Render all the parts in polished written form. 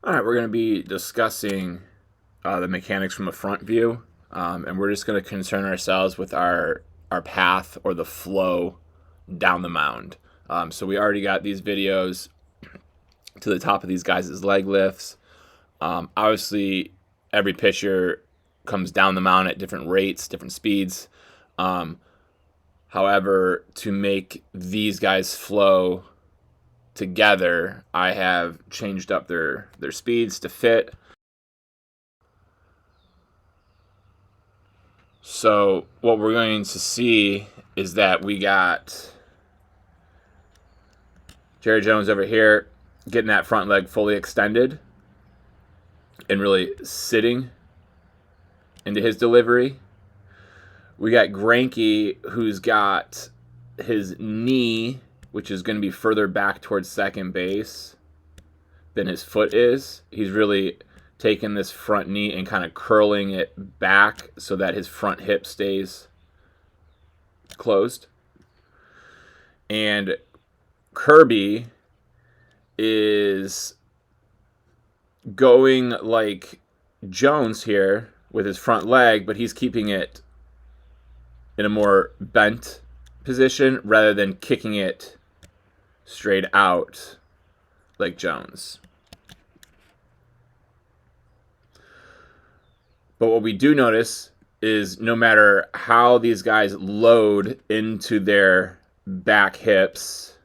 All right, we're going to be discussing the mechanics from a front view, and we're just going to concern ourselves with our path or the flow down the mound. So we already got these videos to the top of these guys' leg lifts. Obviously, every pitcher comes down the mound at different rates, different speeds. However, to make these guys flow together, I have changed up their speeds to fit. So what we're going to see is that we got Jerry Jones over here getting that front leg fully extended and really sitting into his delivery. We got Greinke, who's got his knee, which is going to be further back towards second base than his foot is. He's really taking this front knee and kind of curling it back so that his front hip stays closed. And Kirby is going like Jones here with his front leg, but he's keeping it in a more bent position rather than kicking it straight out like Jones. But what we do notice is no matter how these guys load into their back hips,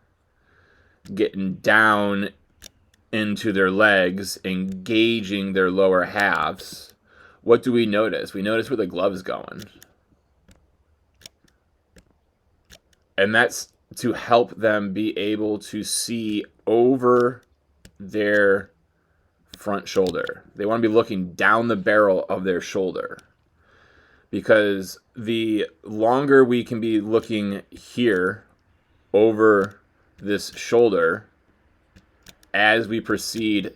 getting down into their legs, engaging their lower halves, what do we notice? We notice where the glove is going. And that's to help them be able to see over their front shoulder. They want to be looking down the barrel of their shoulder, because the longer we can be looking here over this shoulder as we proceed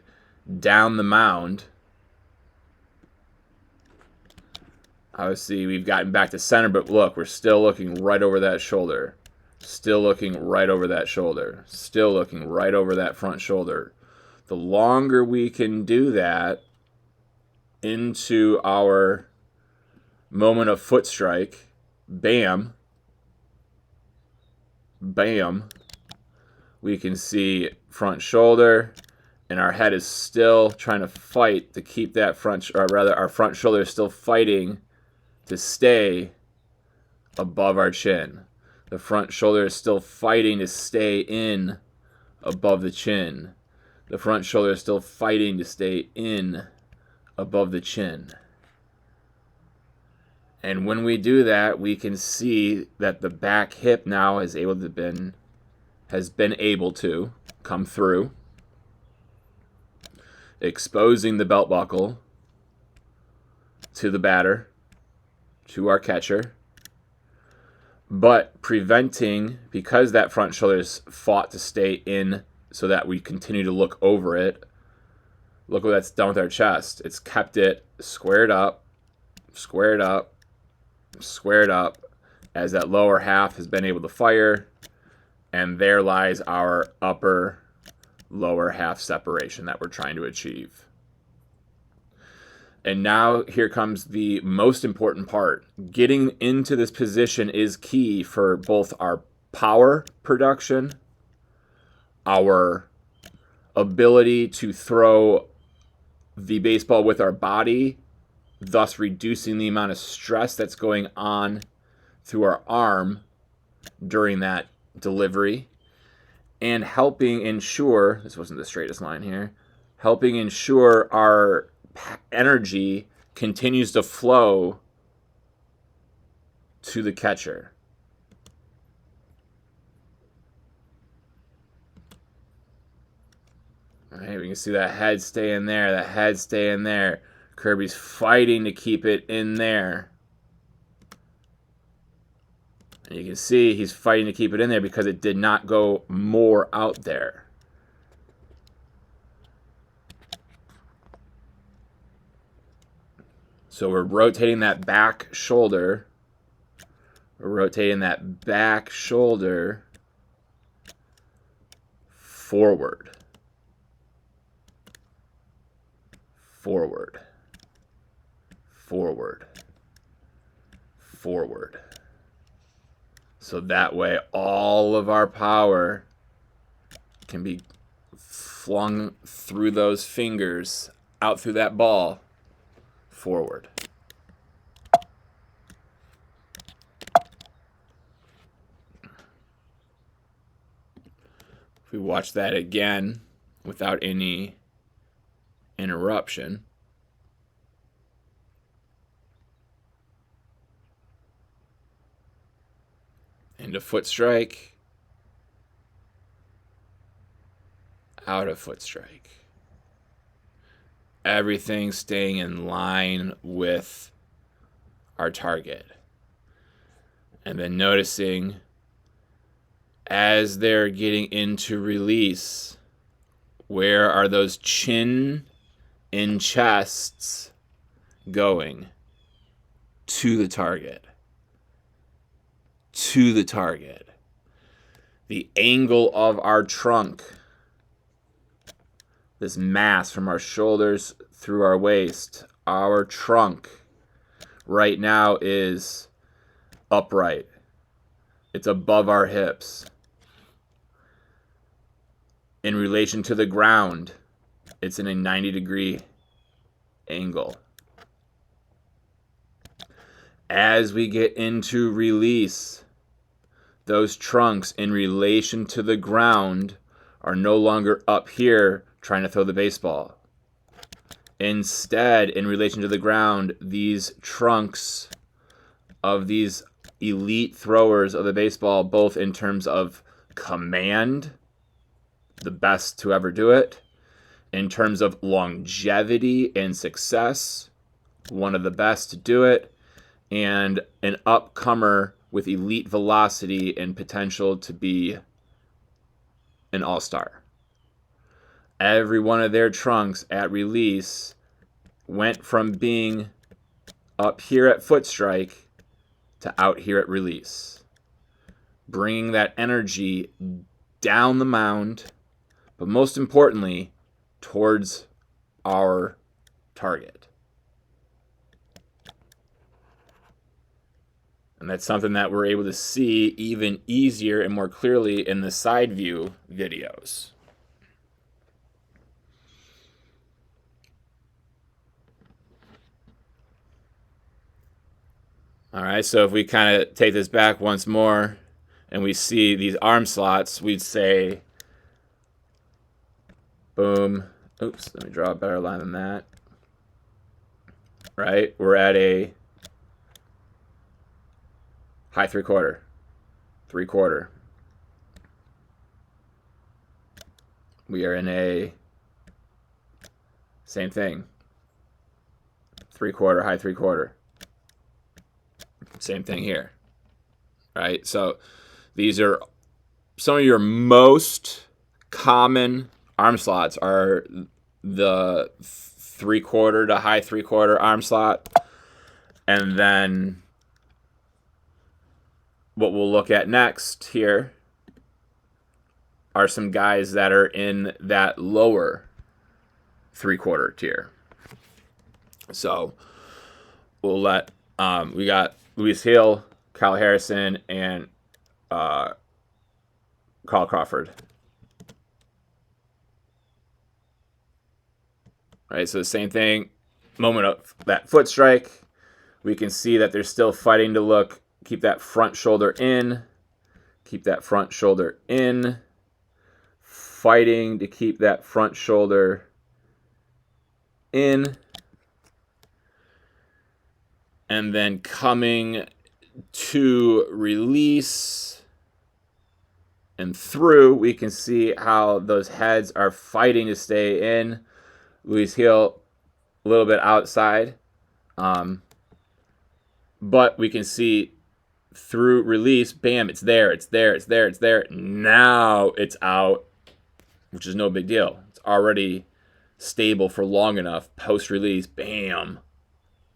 down the mound. Obviously, we've gotten back to center, but look, we're still looking right over that shoulder. Still looking right over that shoulder. Still looking right over that front shoulder. The longer we can do that into our moment of foot strike, bam, bam, we can see front shoulder, and our head is still trying to fight to keep that front, or rather our front shoulder is still fighting to stay above our chin. The front shoulder is still fighting to stay in above the chin. The front shoulder is still fighting to stay in above the chin. And when we do that, we can see that the back hip now has been able to come through, exposing the belt buckle to the batter, to our catcher, but preventing, because that front shoulder's fought to stay in so that we continue to look over it. Look what that's done with our chest. It's kept it squared up, squared up, squared up, as that lower half has been able to fire, and there lies our upper lower half separation that we're trying to achieve. And now here comes the most important part. Getting into this position is key for both our power production, our ability to throw the baseball with our body, thus reducing the amount of stress that's going on through our arm during that delivery, and helping ensure, this wasn't the straightest line here, helping ensure our energy continues to flow to the catcher. All right, we can see that head staying there, that head staying there. Kirby's fighting to keep it in there. And you can see he's fighting to keep it in there because it did not go more out there. So we're rotating that back shoulder. We're rotating that back shoulder forward. forward, forward, forward. So that way all of our power can be flung through those fingers, out through that ball, forward. If we watch that again without any interruption, into foot strike, out of foot strike. Everything staying in line with our target. And then noticing as they're getting into release, where are those chin and chests going? To the target. To the target. The angle of our trunk, this mass from our shoulders through our waist, our trunk right now is upright. It's above our hips. In relation to the ground, it's in a 90-degree angle. As we get into release, those trunks in relation to the ground are no longer up here trying to throw the baseball. Instead, in relation to the ground, these trunks of these elite throwers of the baseball, both in terms of command, the best to ever do it, in terms of longevity and success, one of the best to do it, and an upcomer with elite velocity and potential to be an all-star. Every one of their trunks at release went from being up here at foot strike to out here at release, bringing that energy down the mound, but most importantly, towards our target. And that's something that we're able to see even easier and more clearly in the side view videos. All right, so if we kind of take this back once more and we see these arm slots, we'd say, boom. Oops, let me draw a better line than that. Right, we're at a high three-quarter, three-quarter. We are in a same thing, three-quarter, high three-quarter. Same thing here, right? So these are some of your most common arm slots are the three-quarter to high three-quarter arm slot. And then what we'll look at next here are some guys that are in that lower three-quarter tier. So we'll let, we got Luis Hill, Kyle Harrison, and Carl Crawford. All right, so the same thing, moment of that foot strike, we can see that they're still fighting to keep that front shoulder in, keep that front shoulder in, fighting to keep that front shoulder in, and then coming to release and through, we can see how those heads are fighting to stay in. Luis Hill a little bit outside, but we can see through release, bam, it's there, it's there, it's there, it's there. Now it's out, which is no big deal. It's already stable for long enough post-release, bam,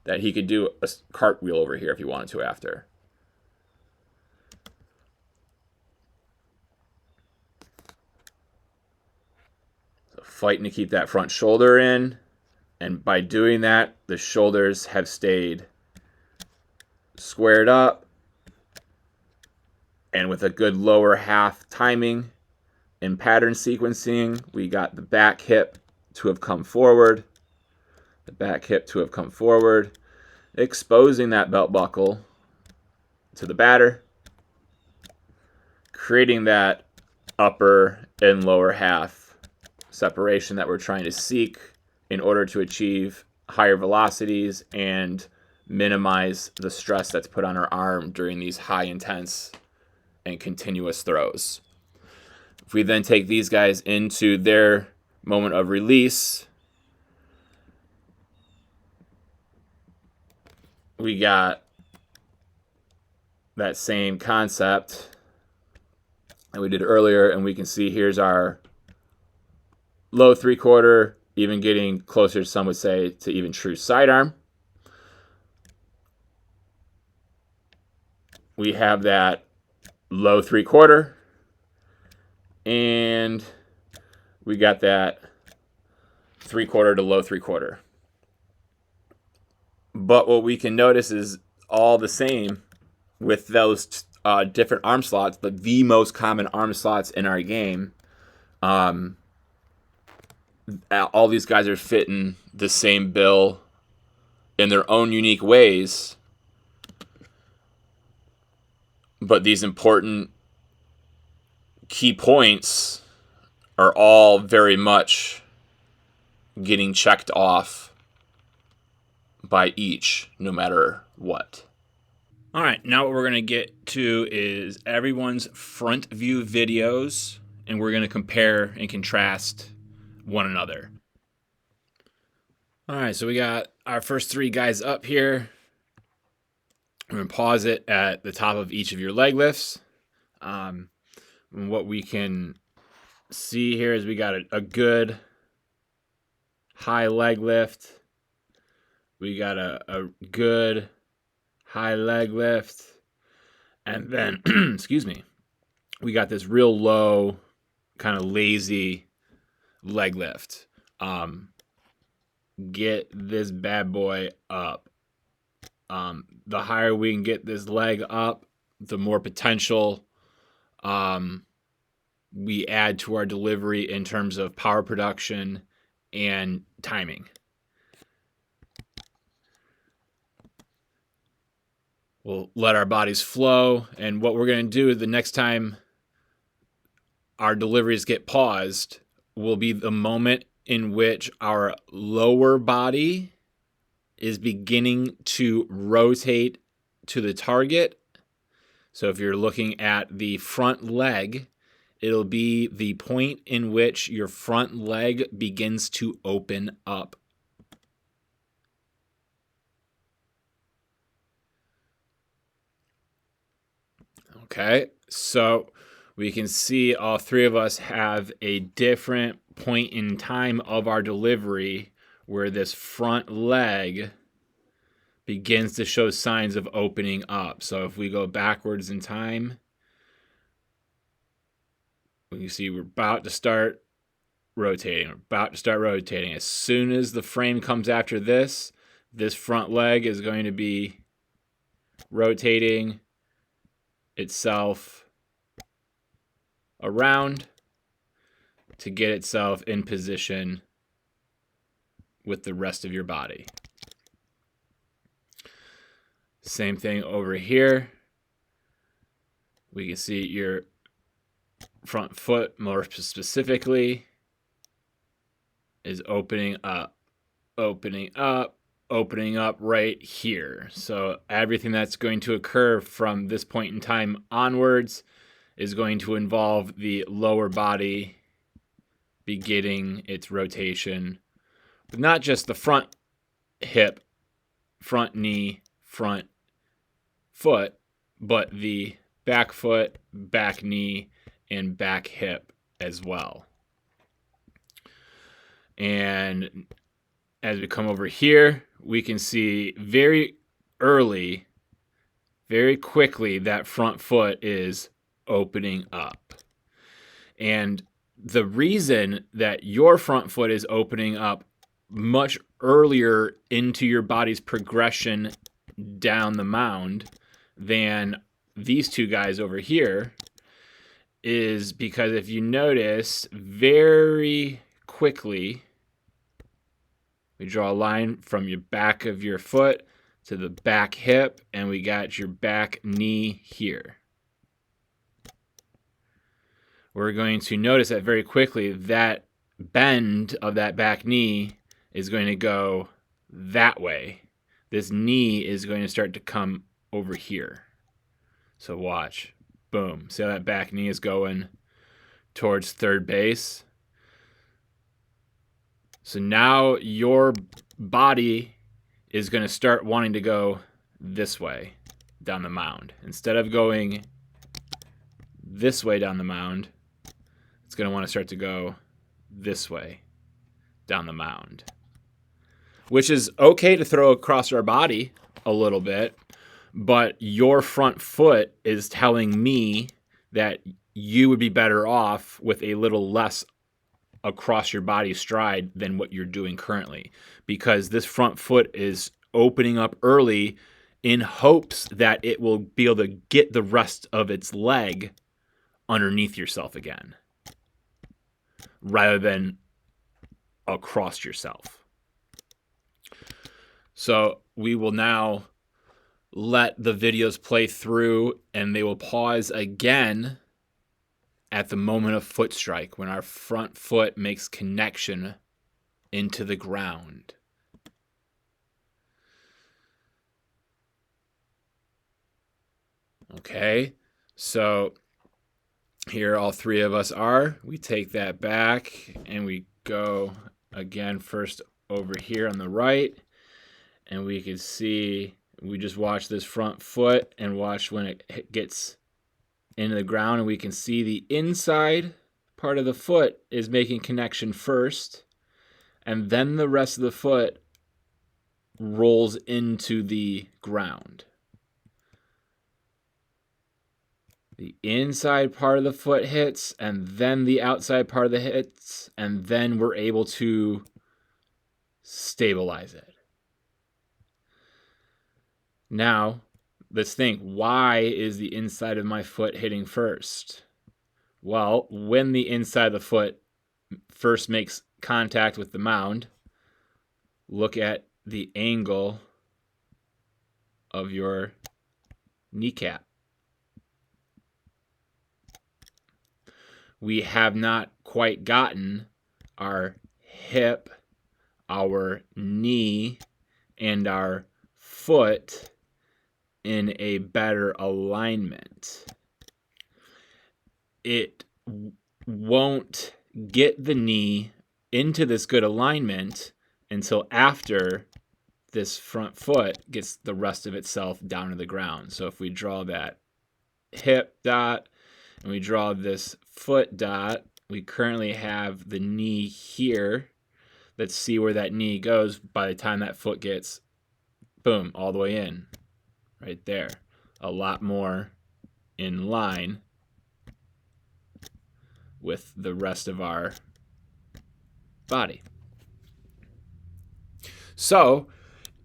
that he could do a cartwheel over here if he wanted to after. So fighting to keep that front shoulder in, And by doing that, the shoulders have stayed squared up, and with a good lower half timing and pattern sequencing, we got the back hip to have come forward, exposing that belt buckle to the batter, creating that upper and lower half separation that we're trying to seek in order to achieve higher velocities and minimize the stress that's put on our arm during these high intense and continuous throws. If we then take these guys into their moment of release, we got that same concept that we did earlier, and we can see here's our low 3/4, even getting closer, some would say, to even true sidearm. We have that low 3/4, and we got that 3/4 to low 3/4. But what we can notice is all the same with those different arm slots, but the most common arm slots in our game. All these guys are fitting the same bill in their own unique ways, but these important key points are all very much getting checked off by each, no matter what. All right, now what we're going to get to is everyone's front view videos, and we're going to compare and contrast one another. All right, so we got our first three guys up here. I'm going to pause it at the top of each of your leg lifts. And what we can see here is we got a good high leg lift. We got a good high leg lift. And then, excuse me, we got this real low, kind of lazy leg lift. Get this bad boy up. The higher we can get this leg up, the more potential we add to our delivery in terms of power production and timing. We'll let our bodies flow, and what we're going to do the next time our deliveries get paused will be the moment in which our lower body is beginning to rotate to the target. So if you're looking at the front leg, it'll be the point in which your front leg begins to open up. Okay, so we can see all three of us have a different point in time of our delivery where this front leg begins to show signs of opening up. So if we go backwards in time, we can see we're about to start rotating. As soon as the frame comes after this front leg is going to be rotating itself around to get itself in position with the rest of your body. Same thing over here. We can see your front foot more specifically is opening up right here. So everything that's going to occur from this point in time onwards is going to involve the lower body beginning its rotation, but not just the front hip, front knee, front foot, but the back foot, back knee, and back hip as well. And as we come over here, we can see very early, very quickly, that front foot is opening up. And the reason that your front foot is opening up much earlier into your body's progression down the mound than these two guys over here is because if you notice very quickly, we draw a line from your back of your foot to the back hip, and we got your back knee here. We're going to notice that very quickly that bend of that back knee is going to go that way. This knee is going to start to come over here. So watch. Boom. See how that back knee is going towards third base? So now your body is going to start wanting to go this way down the mound. Instead of going this way down the mound, it's going to want to start to go this way down the mound, which is okay to throw across our body a little bit, but your front foot is telling me that you would be better off with a little less across your body stride than what you're doing currently, because this front foot is opening up early in hopes that it will be able to get the rest of its leg underneath yourself again, rather than across yourself. So we will now let the videos play through, and they will pause again at the moment of foot strike, when our front foot makes connection into the ground. Okay, so here all three of us are. We take that back and we go again first over here on the right, and we can see, we just watch this front foot and watch when it gets into the ground, and we can see the inside part of the foot is making connection first, and then the rest of the foot rolls into the ground. The inside part of the foot hits, and then the outside part of the hits, and then we're able to stabilize it. Now, let's think, why is the inside of my foot hitting first? Well, when the inside of the foot first makes contact with the mound, look at the angle of your kneecap. We have not quite gotten our hip, our knee, and our foot in a better alignment. It won't get the knee into this good alignment until after this front foot gets the rest of itself down to the ground. So if we draw that hip dot and we draw this foot dot, we currently have the knee here. Let's see where that knee goes by the time that foot gets, boom, all the way in. Right there. A lot more in line with the rest of our body. So,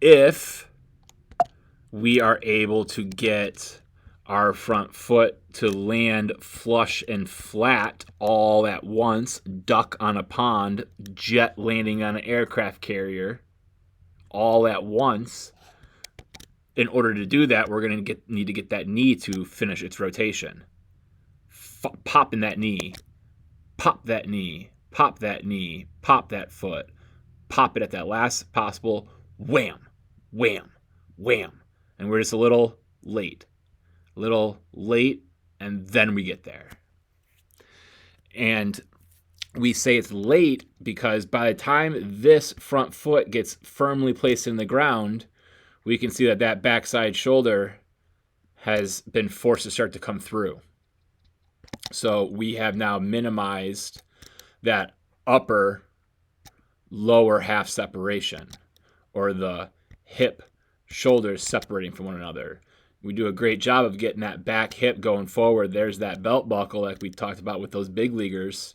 if we are able to get our front foot to land flush and flat all at once, duck on a pond, jet landing on an aircraft carrier all at once, in order to do that, we're going to need to get that knee to finish its rotation. Pop in that knee. Pop that knee. Pop that knee. Pop that foot. Pop it at that last possible wham, wham, wham. And we're just a little late. And then we get there. And we say it's late because by the time this front foot gets firmly placed in the ground, we can see that backside shoulder has been forced to start to come through. So we have now minimized that upper lower half separation, or the hip shoulders separating from one another. We do a great job of getting that back hip going forward. There's that belt buckle like we talked about with those big leaguers.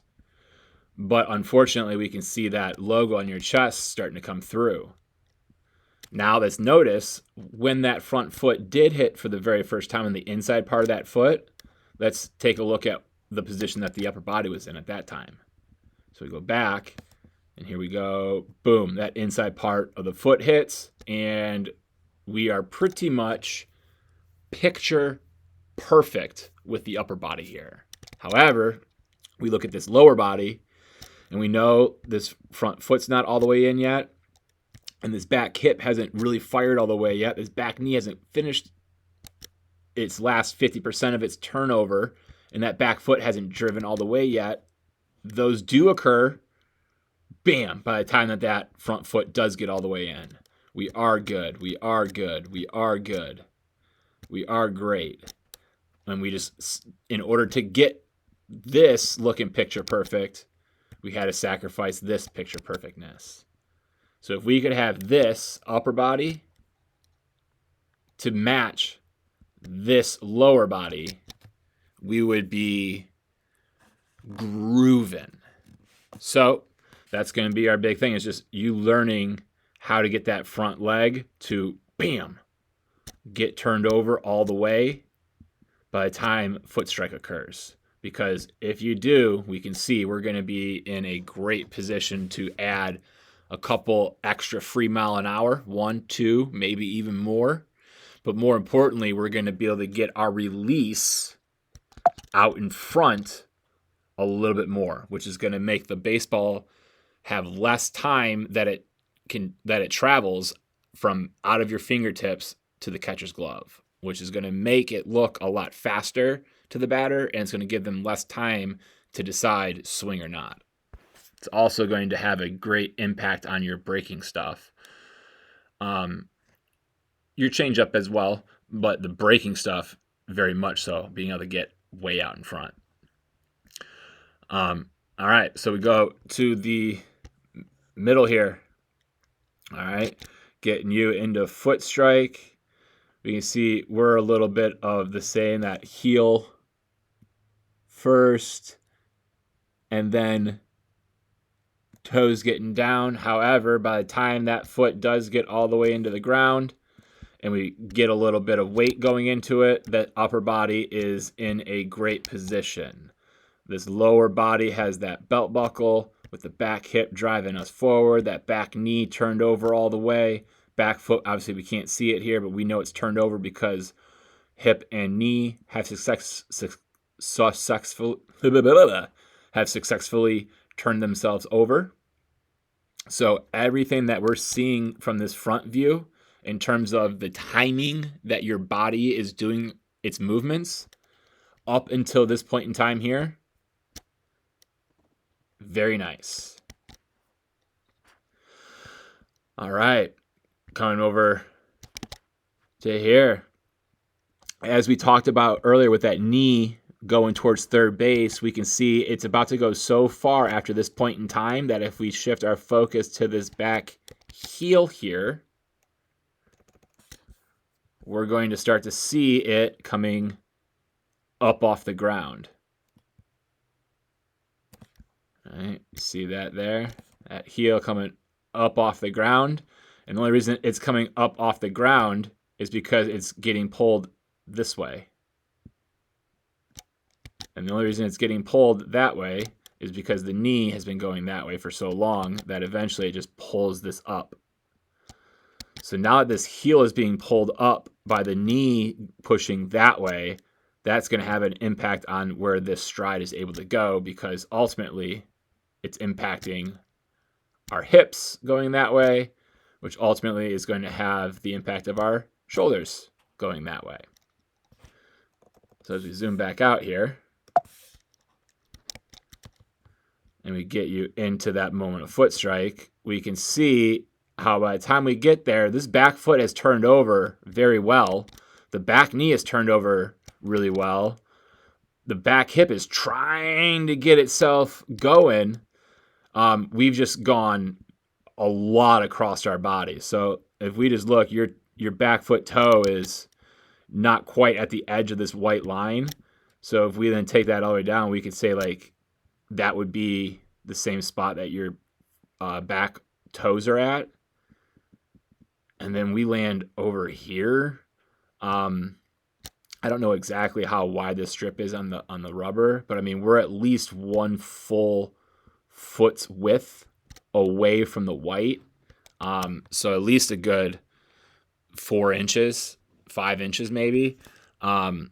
But unfortunately, we can see that logo on your chest starting to come through. Now let's notice when that front foot did hit for the very first time on the inside part of that foot, let's take a look at the position that the upper body was in at that time. So we go back, and here we go. Boom, that inside part of the foot hits, and we are pretty much picture perfect with the upper body here. However, we look at this lower body, and we know this front foot's not all the way in yet, and this back hip hasn't really fired all the way yet. This back knee hasn't finished its last 50% of its turnover, and that back foot hasn't driven all the way yet. Those do occur, bam, by the time that front foot does get all the way in. We are good. We are good. We are good. We are great. And we just, in order to get this looking picture perfect, we had to sacrifice this picture perfectness. So if we could have this upper body to match this lower body, we would be grooving. So that's going to be our big thing. It's just you learning how to get that front leg to, bam, get turned over all the way by the time foot strike occurs. Because if you do, we can see we're going to be in a great position to add a couple extra free mile an hour, 1, 2, maybe even more. But more importantly, we're going to be able to get our release out in front a little bit more, which is going to make the baseball have less time that it travels from out of your fingertips to the catcher's glove, which is going to make it look a lot faster to the batter, and it's going to give them less time to decide swing or not. It's also going to have a great impact on your breaking stuff. Your changeup as well, but the breaking stuff very much so, being able to get way out in front. All right, so we go to the middle here. All right, getting you into foot strike. We can see we're a little bit of the same, that heel first, and then toes getting down. However, by the time that foot does get all the way into the ground and we get a little bit of weight going into it, that upper body is in a great position. This lower body has that belt buckle with the back hip driving us forward, that back knee turned over all the way. Back foot, obviously we can't see it here, but we know it's turned over because hip and knee have successfully turned themselves over. So everything that we're seeing from this front view in terms of the timing that your body is doing its movements up until this point in time here, very nice. All right, coming over to here. As we talked about earlier with that knee going towards third base, we can see it's about to go so far after this point in time that if we shift our focus to this back heel here, we're going to start to see it coming up off the ground. All right, see that there? That heel coming up off the ground. And the only reason it's coming up off the ground is because it's getting pulled this way. And the only reason it's getting pulled that way is because the knee has been going that way for so long that eventually it just pulls this up. So now that this heel is being pulled up by the knee pushing that way, that's going to have an impact on where this stride is able to go, because ultimately it's impacting our hips going that way, which ultimately is going to have the impact of our shoulders going that way. So as we zoom back out here, and we get you into that moment of foot strike, we can see how by the time we get there, this back foot has turned over very well. The back knee has turned over really well. The back hip is trying to get itself going. We've just gone a lot across our body. So if we just look, your back foot toe is not quite at the edge of this white line. So if we then take that all the way down, we could say like that would be the same spot that your back toes are at. And then we land over here. I don't know exactly how wide this strip is on the rubber, but I mean, we're at least 1 full foot's width away from the white. So at least a good 4 inches, 5 inches maybe. I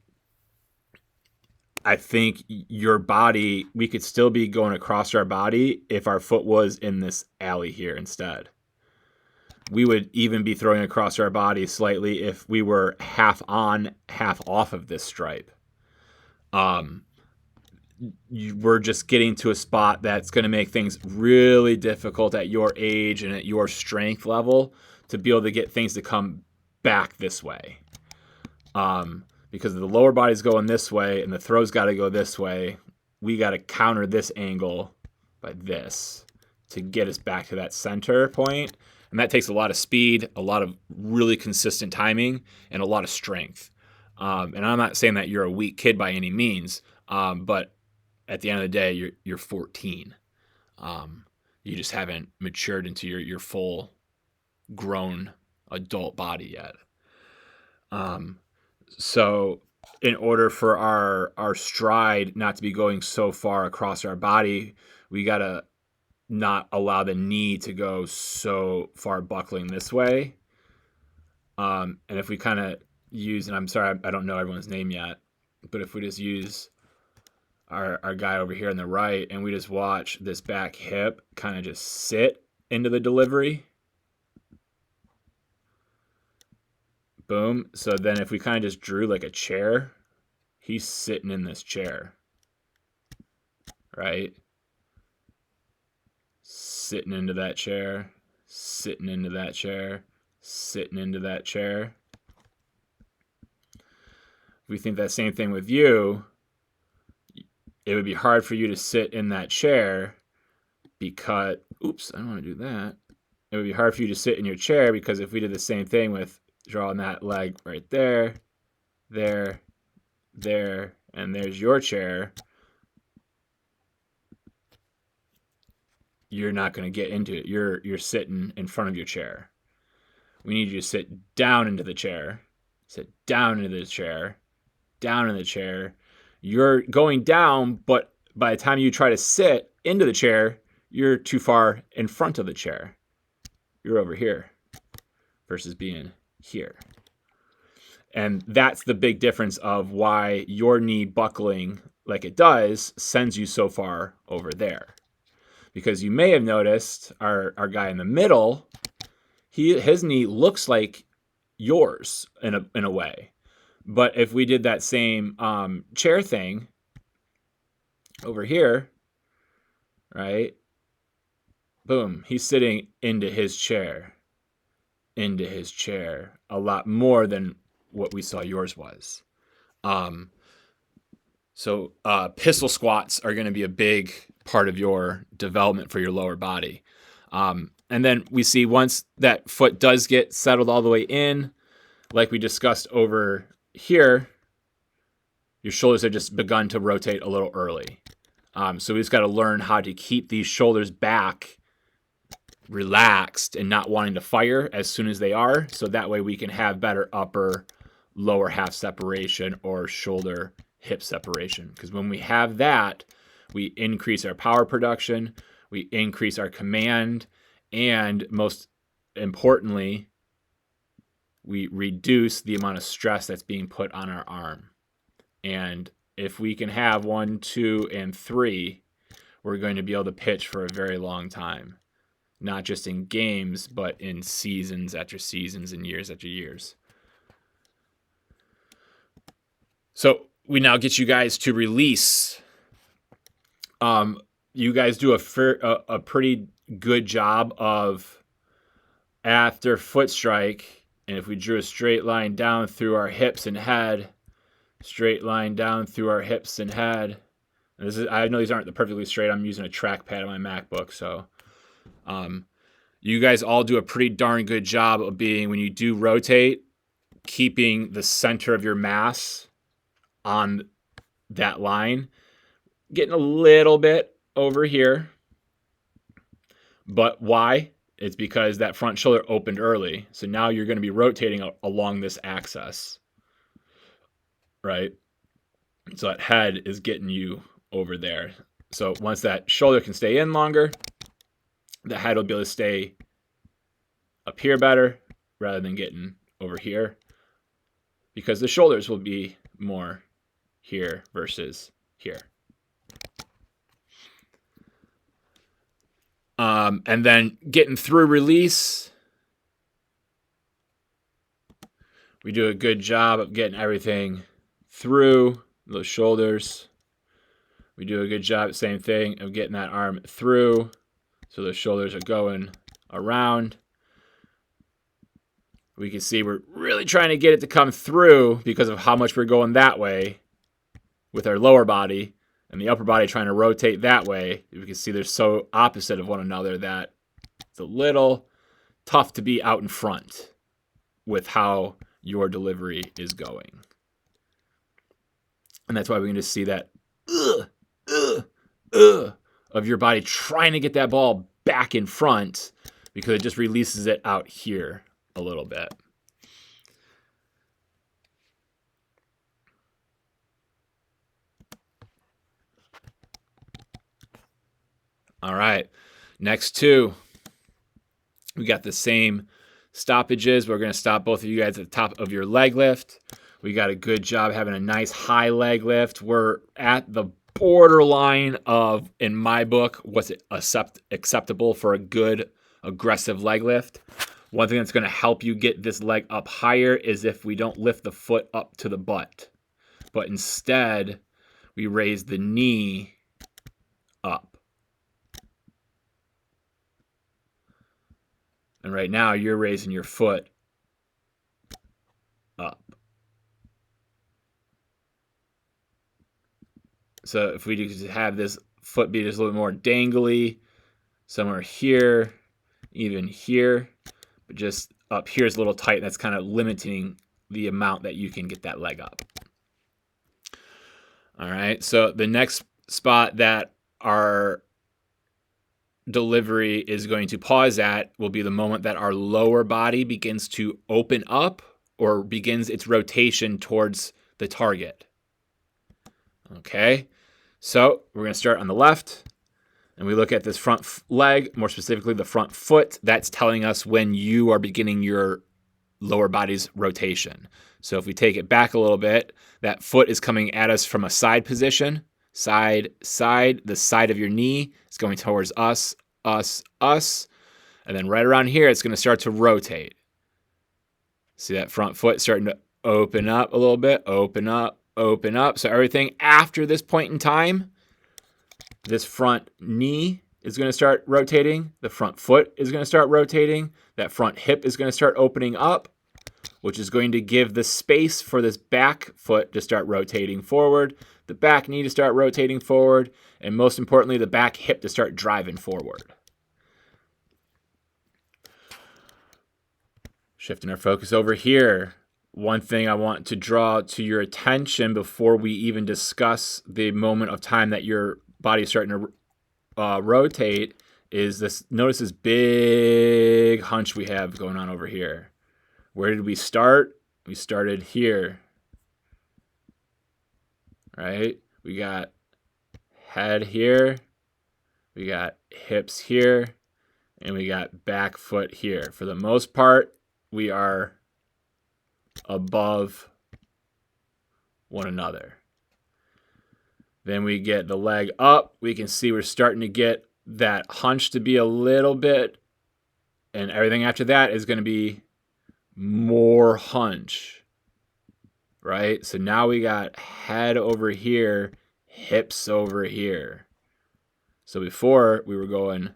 think your body, we could still be going across our body if our foot was in this alley here instead. We would even be throwing across our body slightly if we were half on, half off of this stripe. We're just getting to a spot that's going to make things really difficult at your age and at your strength level to be able to get things to come back this way. Because the lower body's going this way and the throw's got to go this way, we got to counter this angle by this to get us back to that center point. And that takes a lot of speed, a lot of really consistent timing, and a lot of strength. And I'm not saying that you're a weak kid by any means, but at the end of the day, you're 14. You just haven't matured into your full grown adult body yet. So in order for our stride not to be going so far across our body, we got to not allow the knee to go so far buckling this way. And if we kind of use, and I'm sorry, I don't know everyone's name yet, but if we just use our guy over here on the right and we just watch this back hip kind of just sit into the delivery. Boom. So then if we kind of just drew like a chair, he's sitting in this chair, right? Sitting into that chair, sitting into that chair, sitting into that chair. If we think that same thing with you, it would be hard for you to sit in that chair because, oops, I don't want to do that. It would be hard for you to sit in your chair because if we did the same thing with drawing that leg right there, there, there, and there's your chair, you're not going to get into it. You're sitting in front of your chair. We need you to sit down into the chair, sit down into the chair, down in the chair. You're going down, but by the time you try to sit into the chair, you're too far in front of the chair. You're over here versus being here. And that's the big difference of why your knee buckling like it does sends you so far over there. Because you may have noticed our guy in the middle, his knee looks like yours in a way. But if we did that same chair thing over here, right? Boom, he's sitting into his chair a lot more than what we saw yours was. So pistol squats are going to be a big part of your development for your lower body. And then we see once that foot does get settled all the way in, like we discussed over here, your shoulders have just begun to rotate a little early. So we just got to learn how to keep these shoulders back relaxed and not wanting to fire as soon as they are. So that way we can have better upper, lower half separation or shoulder hip separation. Because when we have that, we increase our power production, we increase our command, and most importantly, we reduce the amount of stress that's being put on our arm. And if we can have 1, 2, and 3, we're going to be able to pitch for a very long time. Not just in games, but in seasons after seasons and years after years. So we now get you guys to release. You guys do a pretty good job of after foot strike. And if we drew a straight line down through our hips and head, straight line down through our hips and head. And I know these aren't the perfectly straight. I'm using a trackpad on my MacBook. So you guys all do a pretty darn good job of being, when you do rotate, keeping the center of your mass on that line, getting a little bit over here, But why? It's because that front shoulder opened early. So now you're going to be rotating along this axis, right? So that head is getting you over there. So once that shoulder can stay in longer, the head will be able to stay up here better rather than getting over here, because the shoulders will be more here versus here. And then getting through release, we do a good job of getting everything through those shoulders. We do a good job, same thing, of getting that arm through, so the shoulders are going around. We can see we're really trying to get it to come through because of how much we're going that way with our lower body, and the upper body trying to rotate that way. We can see they're so opposite of one another that it's a little tough to be out in front with how your delivery is going. And that's why we can just see that of your body trying to get that ball back in front, because it just releases it out here a little bit. All right, next two, we got the same stoppages. We're going to stop both of you guys at the top of your leg lift. We got a good job having a nice high leg lift. We're at the borderline of, in my book, what's acceptable for a good aggressive leg lift. One thing that's going to help you get this leg up higher is if we don't lift the foot up to the butt, but instead we raise the knee up. And right now you're raising your foot up. So if we just have this foot be just a little bit more dangly, somewhere here, even here, but just up here is a little tight. That's kind of limiting the amount that you can get that leg up. All right, so the next spot that our delivery is going to pause at will be the moment that our lower body begins to open up or begins its rotation towards the target. Okay, so we're going to start on the left, and we look at this front leg, more specifically the front foot. That's telling us when you are beginning your lower body's rotation. So if we take it back a little bit, that foot is coming at us from a side position, side, the side of your knee is going towards us, and then right around here, it's going to start to rotate. See that front foot starting to open up a little bit, open up. So everything after this point in time, this front knee is going to start rotating. The front foot is going to start rotating. That front hip is going to start opening up, which is going to give the space for this back foot to start rotating forward, the back knee to start rotating forward, and most importantly, the back hip to start driving forward. Shifting our focus over here. One thing I want to draw to your attention before we even discuss the moment of time that your body is starting to rotate is this. Notice this big hunch we have going on over here. Where did we start? We started here, right? We got head here, we got hips here, and we got back foot here. For the most part, we are above one another. Then we get the leg up. We can see we're starting to get that hunch to be a little bit, and everything after that is going to be more hunch, right? So now we got head over here, hips over here. So before we were going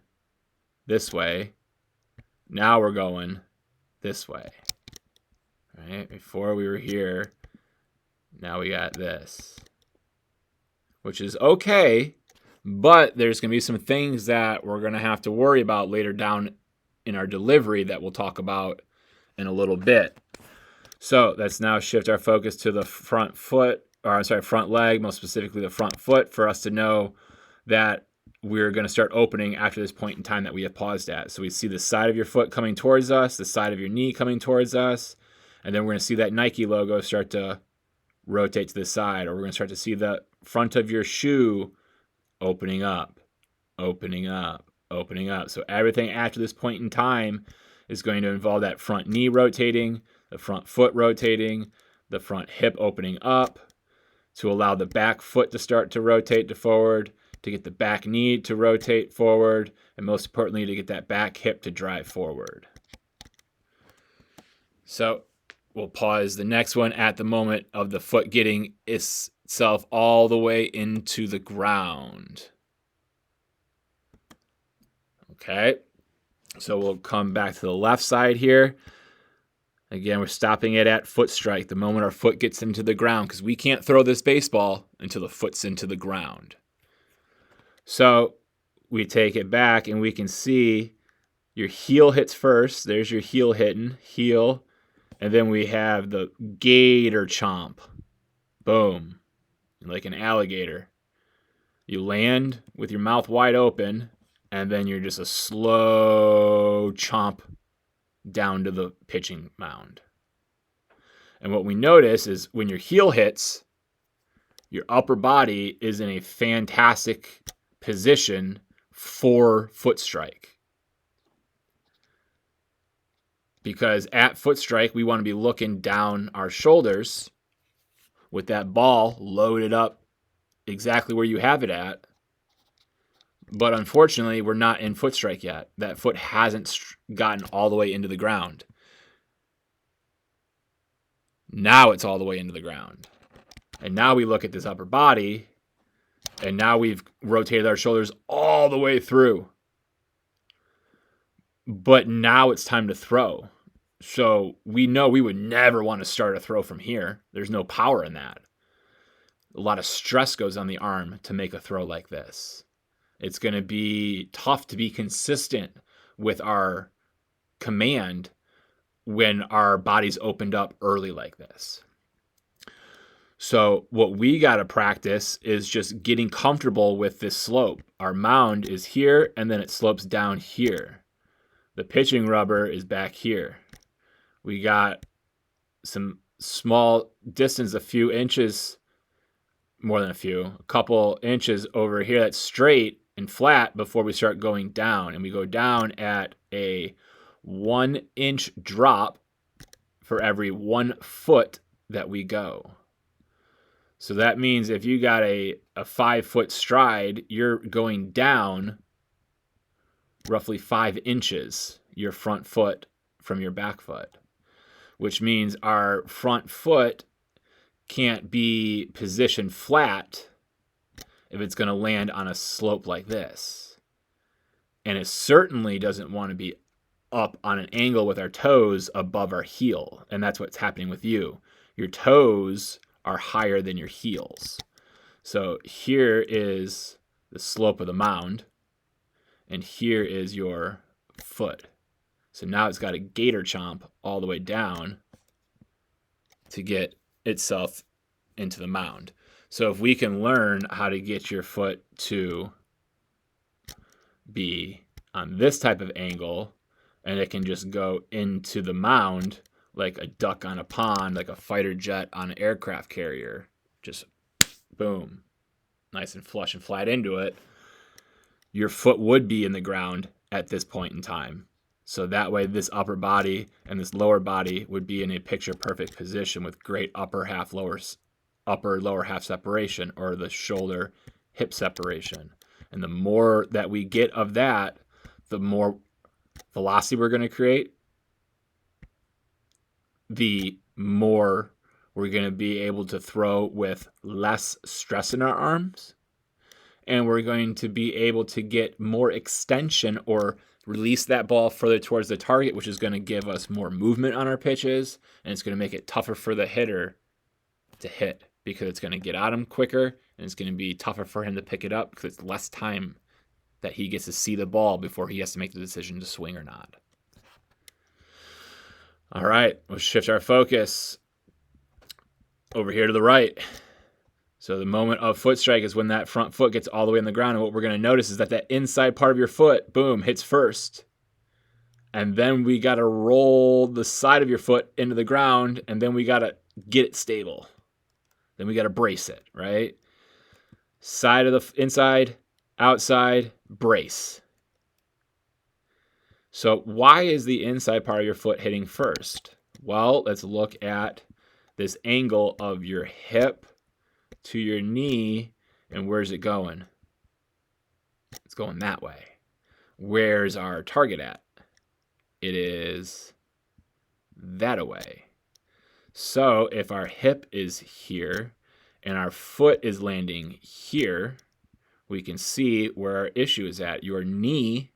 this way, now we're going this way, right? Before we were here, now we got this, which is okay, but there's going to be some things that we're going to have to worry about later down in our delivery that we'll talk about in a little bit. So let's now shift our focus to the front leg, most specifically the front foot, for us to know that we're going to start opening after this point in time that we have paused at. So we see the side of your foot coming towards us, the side of your knee coming towards us, and then we're going to see that Nike logo start to rotate to the side, or we're going to start to see the front of your shoe opening up, opening up, opening up. So everything after this point in time is going to involve that front knee rotating, the front foot rotating, the front hip opening up to allow the back foot to start to rotate to forward, to get the back knee to rotate forward, and most importantly, to get that back hip to drive forward. So we'll pause the next one at the moment of the foot getting itself all the way into the ground. Okay, so we'll come back to the left side here. Again, we're stopping it at foot strike, the moment our foot gets into the ground, because we can't throw this baseball until the foot's into the ground. So we take it back and we can see your heel hits first. There's your heel hitting, heel. And then we have the gator chomp. Boom. Like an alligator. You land with your mouth wide open, and then you're just a slow chomp down to the pitching mound. And what we notice is when your heel hits, your upper body is in a fantastic position for foot strike. Because at foot strike, we want to be looking down our shoulders with that ball loaded up exactly where you have it at. But unfortunately, we're not in foot strike yet. That foot hasn't gotten all the way into the ground. Now it's all the way into the ground. And now we look at this upper body, and now we've rotated our shoulders all the way through. But now it's time to throw. So we know we would never want to start a throw from here. There's no power in that. A lot of stress goes on the arm to make a throw like this. It's going to be tough to be consistent with our command when our body's opened up early like this. So what we got to practice is just getting comfortable with this slope. Our mound is here, and then it slopes down here. The pitching rubber is back here. We got some small distance, a few inches, more than a couple inches over here that's straight and flat before we start going down. And we go down at a 1 inch drop for every 1 foot that we go. So that means if you got a 5 foot stride, you're going down roughly 5 inches, your front foot from your back foot, which means our front foot can't be positioned flat if it's going to land on a slope like this. And it certainly doesn't want to be up on an angle with our toes above our heel. And that's what's happening with you. Your toes are higher than your heels. So here is the slope of the mound, and here is your foot. So now it's got a gator chomp all the way down to get itself into the mound. So if we can learn how to get your foot to be on this type of angle, and it can just go into the mound like a duck on a pond, like a fighter jet on an aircraft carrier, just boom, nice and flush and flat into it, your foot would be in the ground at this point in time. So that way this upper body and this lower body would be in a picture perfect position with great upper lower half separation, or the shoulder hip separation. And the more that we get of that, the more velocity we're going to create, the more we're going to be able to throw with less stress in our arms, and we're going to be able to get more extension or release that ball further towards the target, which is going to give us more movement on our pitches, and it's going to make it tougher for the hitter to hit because it's going to get at him quicker, and it's going to be tougher for him to pick it up because it's less time that he gets to see the ball before he has to make the decision to swing or not. All right, we'll shift our focus over here to the right. So the moment of foot strike is when that front foot gets all the way on the ground. And what we're going to notice is that that inside part of your foot, boom, hits first. And then we got to roll the side of your foot into the ground, and then we got to get it stable. Then we got to brace it, right? Side of the inside, outside, brace. So why is the inside part of your foot hitting first? Well, let's look at this angle of your hip to your knee, and where's it going? It's going that way. Where's our target at? It is that away. So if our hip is here and our foot is landing here, we can see where our issue is at. Your knee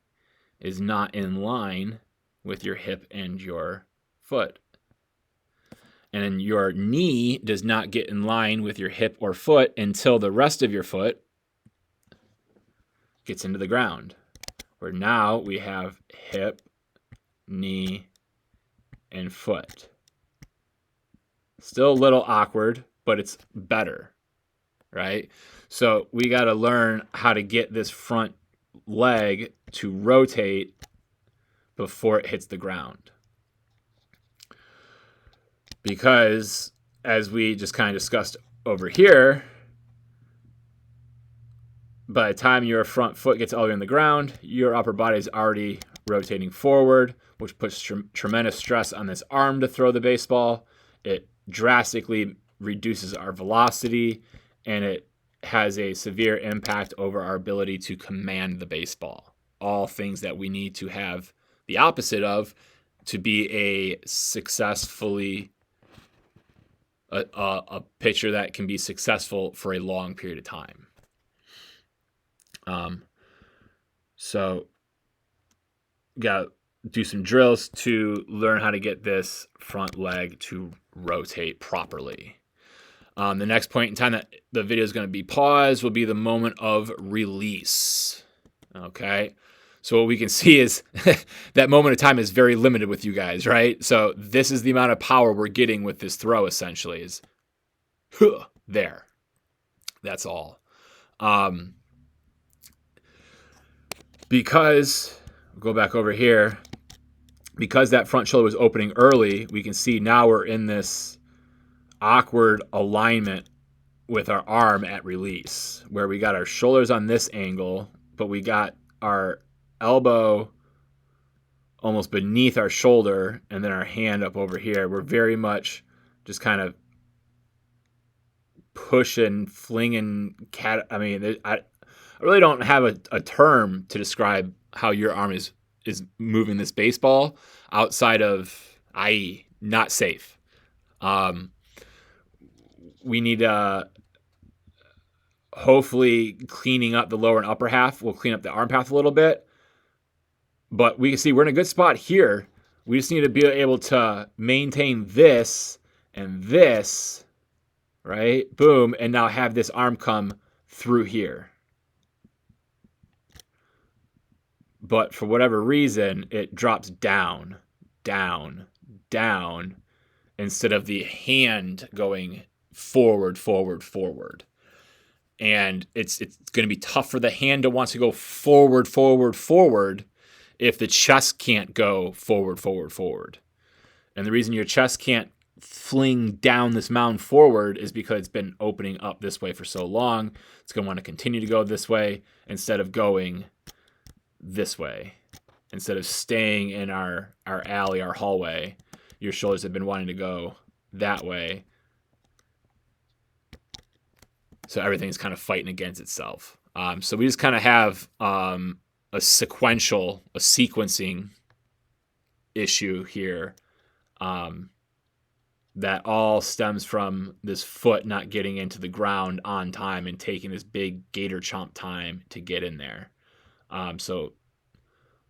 is not in line with your hip and your foot. And your knee does not get in line with your hip or foot until the rest of your foot gets into the ground. Where now we have hip, knee, and foot. Still a little awkward, but it's better, right? So we got to learn how to get this front leg to rotate before it hits the ground. Because as we just kind of discussed over here, by the time your front foot gets all the way on the ground, your upper body is already rotating forward, which puts tremendous stress on this arm to throw the baseball. It drastically reduces our velocity, and it has a severe impact over our ability to command the baseball. All things that we need to have the opposite of to be a pitcher that can be successful for a long period of time. So got to do some drills to learn how to get this front leg to rotate properly. The next point in time that the video is going to be paused will be the moment of release. Okay. So what we can see is that moment of time is very limited with you guys, right? So this is the amount of power we're getting with this throw, essentially, is there. That's all. Because, go back over here, because that front shoulder was opening early, we can see now we're in this awkward alignment with our arm at release, where we got our shoulders on this angle, but we got our elbow almost beneath our shoulder and then our hand up over here. We're very much just kind of pushing, flinging I really don't have a term to describe how your arm is moving this baseball outside of, i.e., not safe. We need hopefully cleaning up the lower and upper half. We'll clean up the arm path a little bit. But we can see we're in a good spot here. We just need to be able to maintain this and this, right? Boom. And now have this arm come through here. But for whatever reason, it drops down, down, down, instead of the hand going forward, forward, forward. And it's going to be tough for the hand to want to go forward, forward, forward if the chest can't go forward, forward, forward. And the reason your chest can't fling down this mound forward is because it's been opening up this way for so long. It's going to want to continue to go this way instead of going this way. Instead of staying in our alley, our hallway, your shoulders have been wanting to go that way. So everything's kind of fighting against itself. So we just kind of have a sequencing issue here that all stems from this foot not getting into the ground on time and taking this big gator chomp time to get in there. So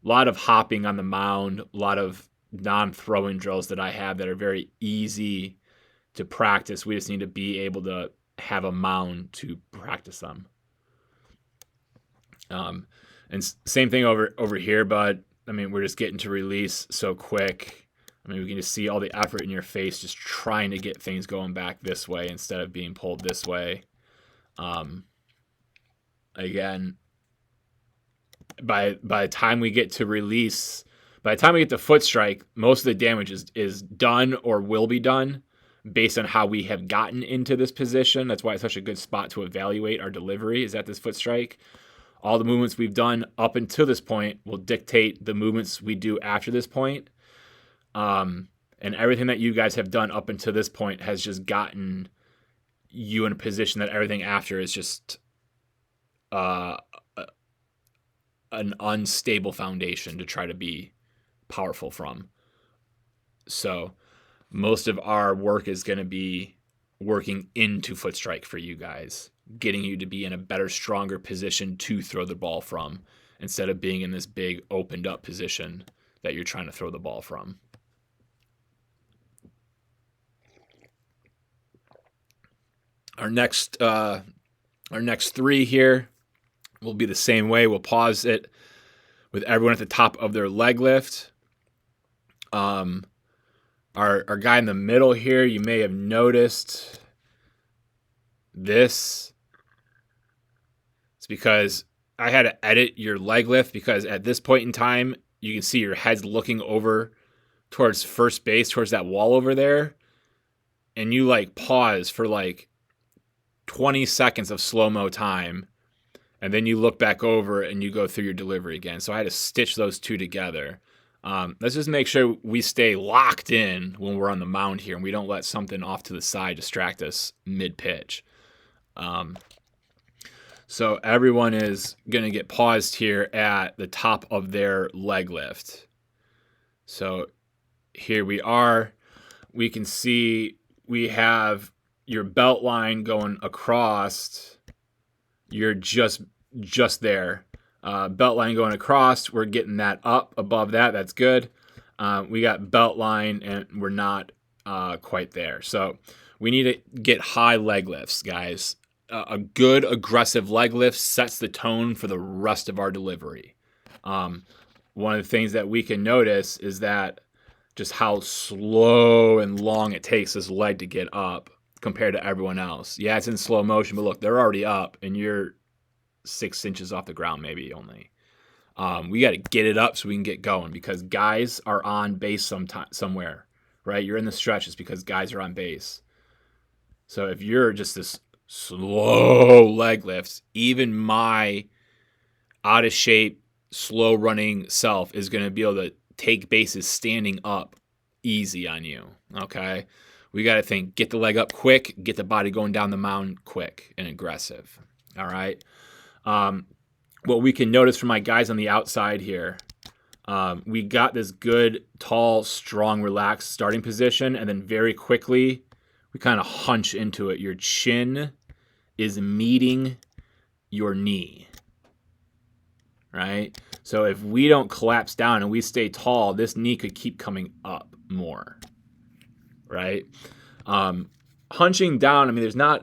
a lot of hopping on the mound, a lot of non-throwing drills that I have that are very easy to practice. We just need to be able to have a mound to practice them. And same thing over here, but I mean, we're just getting to release so quick. I mean, we can just see all the effort in your face just trying to get things going back this way instead of being pulled this way. Again, by the time we get to release, by the time we get to foot strike, most of the damage is done or will be done based on how we have gotten into this position. That's why it's such a good spot to evaluate our delivery is at this foot strike. All the movements we've done up until this point will dictate the movements we do after this point. And everything that you guys have done up until this point has just gotten you in a position that everything after is just an unstable foundation to try to be powerful from. So most of our work is going to be working into foot strike for you guys, getting you to be in a better, stronger position to throw the ball from instead of being in this big opened up position that you're trying to throw the ball from. Our next three here will be the same way. We'll pause it with everyone at the top of their leg lift. Our guy in the middle here, you may have noticed this. It's because I had to edit your leg lift because at this point in time, you can see your head's looking over towards first base, towards that wall over there. And you like pause for like 20 seconds of slow-mo time. And then you look back over and you go through your delivery again. So I had to stitch those two together. Let's just make sure we stay locked in when we're on the mound here and we don't let something off to the side distract us mid-pitch. So everyone is going to get paused here at the top of their leg lift. So here we are. We can see we have your belt line going across. You're just there. Belt line going across. We're getting that up above that. That's good. We got belt line and we're not quite there. So we need to get high leg lifts, guys. A good aggressive leg lift sets the tone for the rest of our delivery. One of the things that we can notice is that just how slow and long it takes this leg to get up compared to everyone else. Yeah, it's in slow motion, but look, they're already up and you're 6 inches off the ground maybe only. We got to get it up so we can get going because guys are on base somewhere, right? You're in the stretch, it's because guys are on base. So if you're just this slow leg lifts, even my out of shape, slow running self is going to be able to take bases standing up easy on you, okay? We got to think, get the leg up quick, get the body going down the mound quick and aggressive, all right? What we can notice from my guys on the outside here, we got this good, tall, strong, relaxed starting position, and then very quickly we kind of hunch into it. Your chin is meeting your knee, right? So if we don't collapse down and we stay tall, this knee could keep coming up more, right? Hunching down, I mean,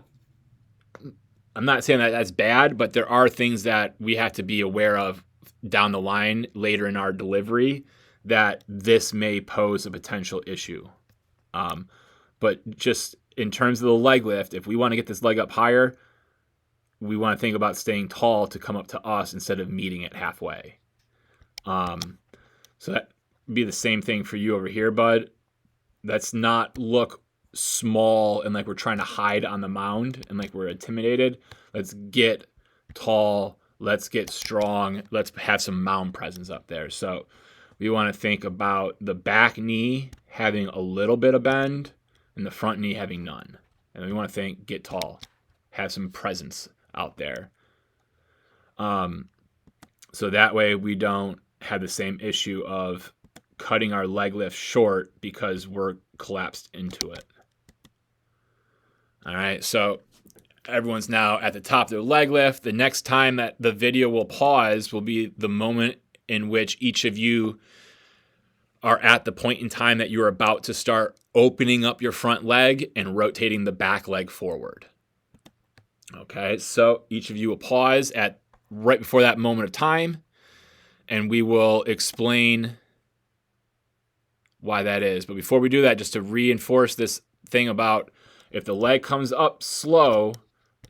I'm not saying that that's bad, but there are things that we have to be aware of down the line later in our delivery that this may pose a potential issue. But just in terms of the leg lift, if we want to get this leg up higher, we want to think about staying tall to come up to us instead of meeting it halfway. So that would be the same thing for you over here, bud. Let's not look small and like we're trying to hide on the mound and like we're intimidated. Let's get tall. Let's get strong. Let's have some mound presence up there. So we want to think about the back knee having a little bit of bend and the front knee having none. And we want to think, get tall, have some presence out there. So that way we don't have the same issue of cutting our leg lift short because we're collapsed into it. All right, so everyone's now at the top of their leg lift. The next time that the video will pause will be the moment in which each of you are at the point in time that you're about to start opening up your front leg and rotating the back leg forward. Okay, so each of you will pause at right before that moment of time, and we will explain why that is. But before we do that, just to reinforce this thing about if the leg comes up slow,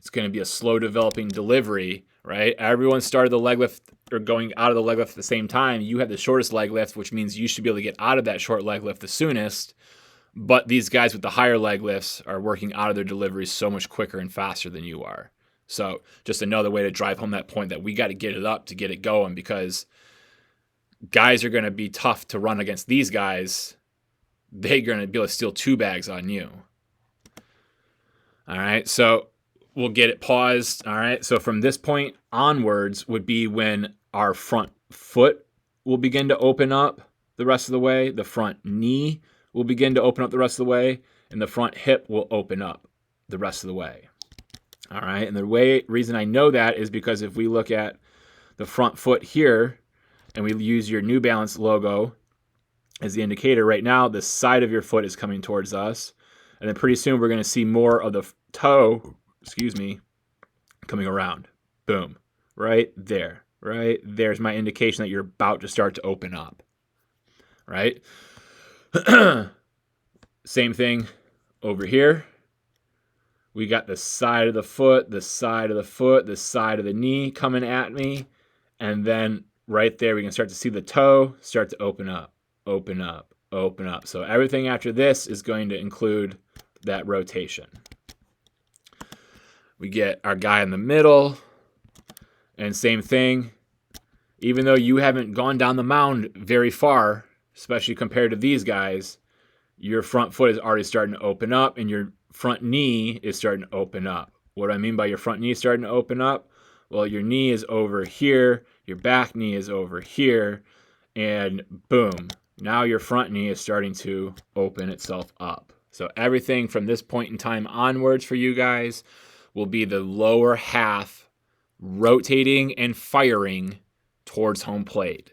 It's going to be a slow developing delivery, right? Everyone started the leg lift or going out of the leg lift at the same time. You have the shortest leg lift, which means you should be able to get out of that short leg lift the soonest. But these guys with the higher leg lifts are working out of their deliveries so much quicker and faster than you are. So just another way to drive home that point that we got to get it up to get it going, because guys are going to be tough to run against these guys. They're going to be able to steal 2 bags on you. All right, so we'll get it paused. All right, so from this point onwards would be when our front foot will begin to open up the rest of the way. The front knee will begin to open up the rest of the way, and the front hip will open up the rest of the way. All right, and the reason I know that is because if we look at the front foot here and we use your New Balance logo as the indicator, right now the side of your foot is coming towards us, and then pretty soon we're going to see more of the toe, coming around. Boom. Right there. Right there's my indication that you're about to start to open up. Right? Same thing over here. We got the side of the foot, the side of the foot, the side of the knee coming at me. And then right there, we can start to see the toe start to open up, open up, open up. So everything after this is going to include that rotation. We get our guy in the middle, and same thing. Even though you haven't gone down the mound very far, especially compared to these guys, your front foot is already starting to open up, and your front knee is starting to open up. What do I mean by your front knee starting to open up? Well, your knee is over here, your back knee is over here, and boom, now your front knee is starting to open itself up. So everything from this point in time onwards for you guys will be the lower half rotating and firing towards home plate.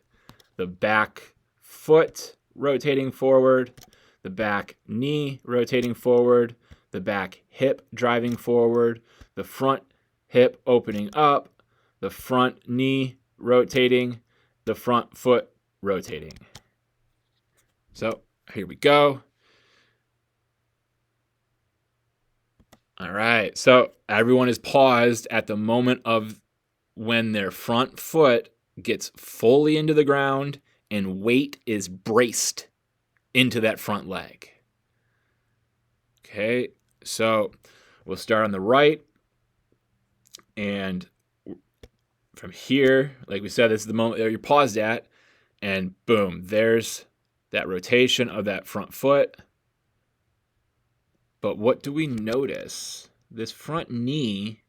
The back foot rotating forward, the back knee rotating forward, the back hip driving forward, the front hip opening up, the front knee rotating, the front foot rotating. So here we go. All right, so everyone is paused at the moment of when their front foot gets fully into the ground and weight is braced into that front leg. Okay, so we'll start on the right, and from here, like we said, this is the moment that you're paused at, and boom, there's that rotation of that front foot. But what do we notice? This front knee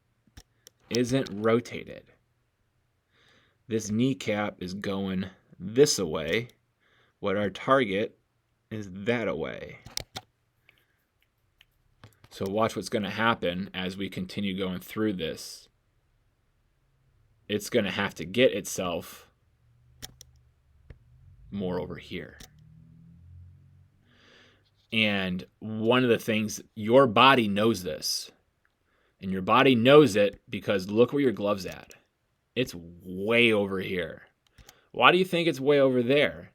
isn't rotated. This kneecap is going this away. What our target is that away. So watch what's going to happen as we continue going through this. It's going to have to get itself more over here. And one of the things, your body knows this. And your body knows it because look where your glove's at. It's way over here. Why do you think it's way over there?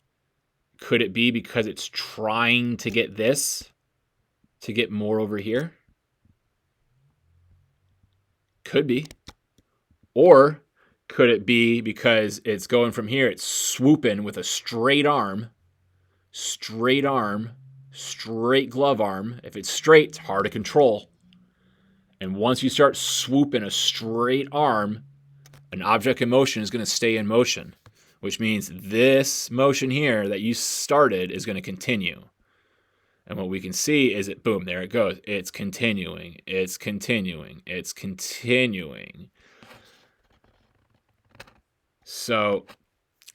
Could it be because it's trying to get this to get more over here? Could be. Or could it be because it's going from here, it's swooping with a straight arm, straight glove arm. If it's straight, it's hard to control. And once you start swooping a straight arm, an object in motion is going to stay in motion, which means this motion here that you started is going to continue. And what we can see is that, boom, there it goes. It's continuing. It's continuing. It's continuing. So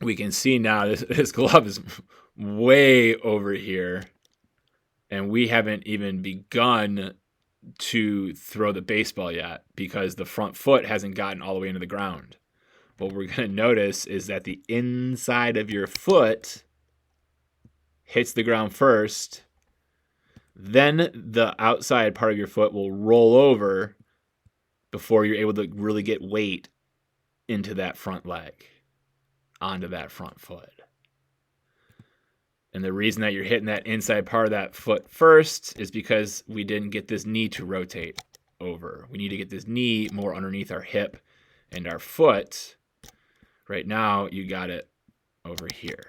we can see now this glove is way over here. And we haven't even begun to throw the baseball yet because the front foot hasn't gotten all the way into the ground. What we're going to notice is that the inside of your foot hits the ground first. Then the outside part of your foot will roll over before you're able to really get weight into that front leg, onto that front foot. And the reason that you're hitting that inside part of that foot first is because we didn't get this knee to rotate over. We need to get this knee more underneath our hip and our foot. Right now, you got it over here.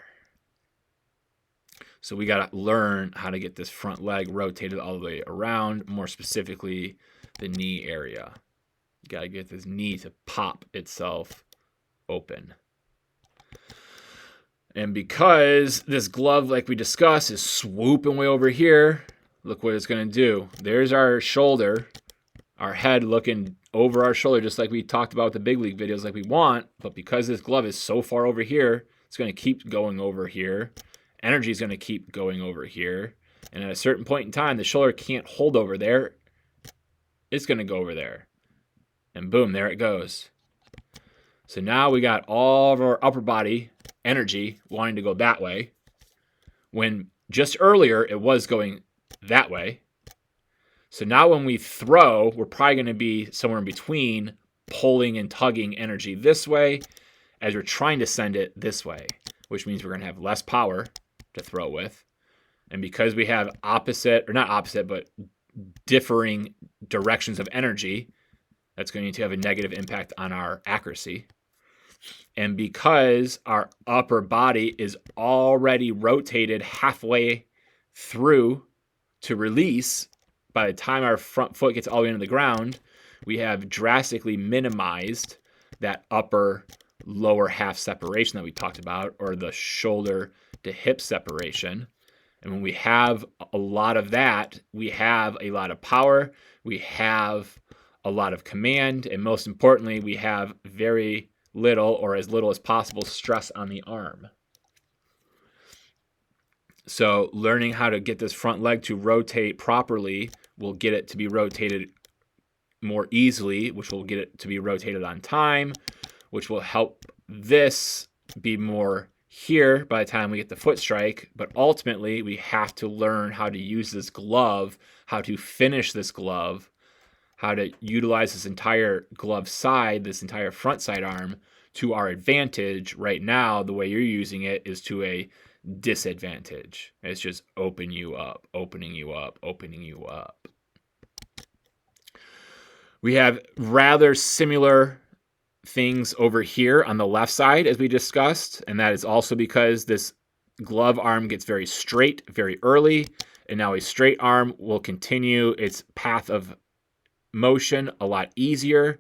So we got to learn how to get this front leg rotated all the way around, more specifically the knee area. You got to get this knee to pop itself open. And because this glove, like we discussed, is swooping way over here, look what it's going to do. There's our shoulder, our head looking over our shoulder, just like we talked about with the big league videos like we want. But because this glove is so far over here, it's going to keep going over here. Energy is going to keep going over here. And at a certain point in time, the shoulder can't hold over there. It's going to go over there. And boom, there it goes. So now we got all of our upper body energy wanting to go that way, when just earlier it was going that way. So now when we throw, we're probably going to be somewhere in between pulling and tugging energy this way as we're trying to send it this way, which means we're going to have less power to throw with. And because we have differing directions of energy, that's going to have a negative impact on our accuracy. And because our upper body is already rotated halfway through to release, by the time our front foot gets all the way into the ground, we have drastically minimized that upper lower half separation that we talked about, or the shoulder to hip separation. And when we have a lot of that, we have a lot of power, we have a lot of command, and most importantly, we have very little, or as little as possible, stress on the arm. So learning how to get this front leg to rotate properly will get it to be rotated more easily, which will get it to be rotated on time, which will help this be more here by the time we get the foot strike. But ultimately, we have to learn how to use this glove, how to finish this glove, how to utilize this entire glove side, this entire front side arm to our advantage. Right now, the way you're using it is to a disadvantage. It's just opening you up, opening you up, opening you up. We have rather similar things over here on the left side as we discussed, and that is also because this glove arm gets very straight very early, and now a straight arm will continue its path of motion a lot easier.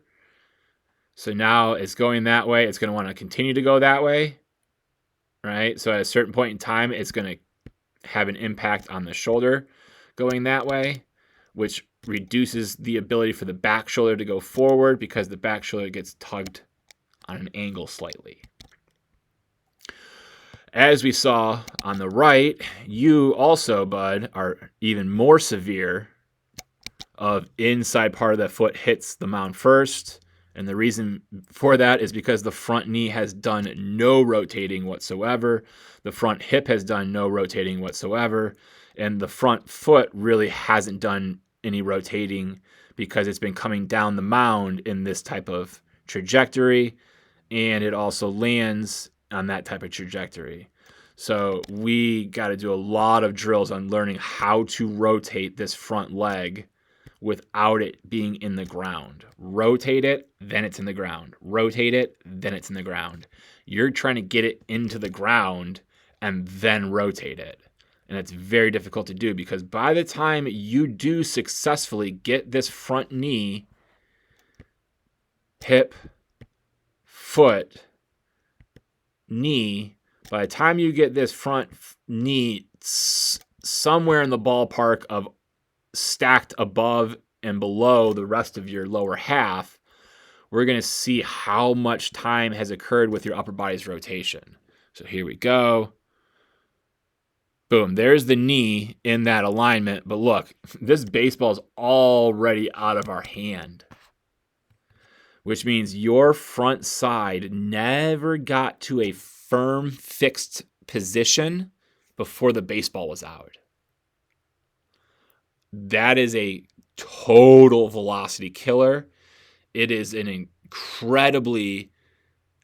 So now it's going that way. It's going to want to continue to go that way, right? So at a certain point in time, it's going to have an impact on the shoulder going that way, which reduces the ability for the back shoulder to go forward because the back shoulder gets tugged on an angle slightly. As we saw on the right, you also, bud, are even more severe of inside part of the foot hits the mound first. And the reason for that is because the front knee has done no rotating whatsoever. The front hip has done no rotating whatsoever. And the front foot really hasn't done any rotating because it's been coming down the mound in this type of trajectory. And it also lands on that type of trajectory. So we got to do a lot of drills on learning how to rotate this front leg without it being in the ground. Rotate it, then it's in the ground. Rotate it, then it's in the ground. You're trying to get it into the ground and then rotate it. And it's very difficult to do because by the time you do successfully get this front knee, hip, foot, knee, by the time you get this front knee somewhere in the ballpark of stacked above and below the rest of your lower half, we're going to see how much time has occurred with your upper body's rotation. So here we go. Boom, there's the knee in that alignment. But look, this baseball is already out of our hand, which means your front side never got to a firm, fixed position before the baseball was out. That is a total velocity killer. It is an incredibly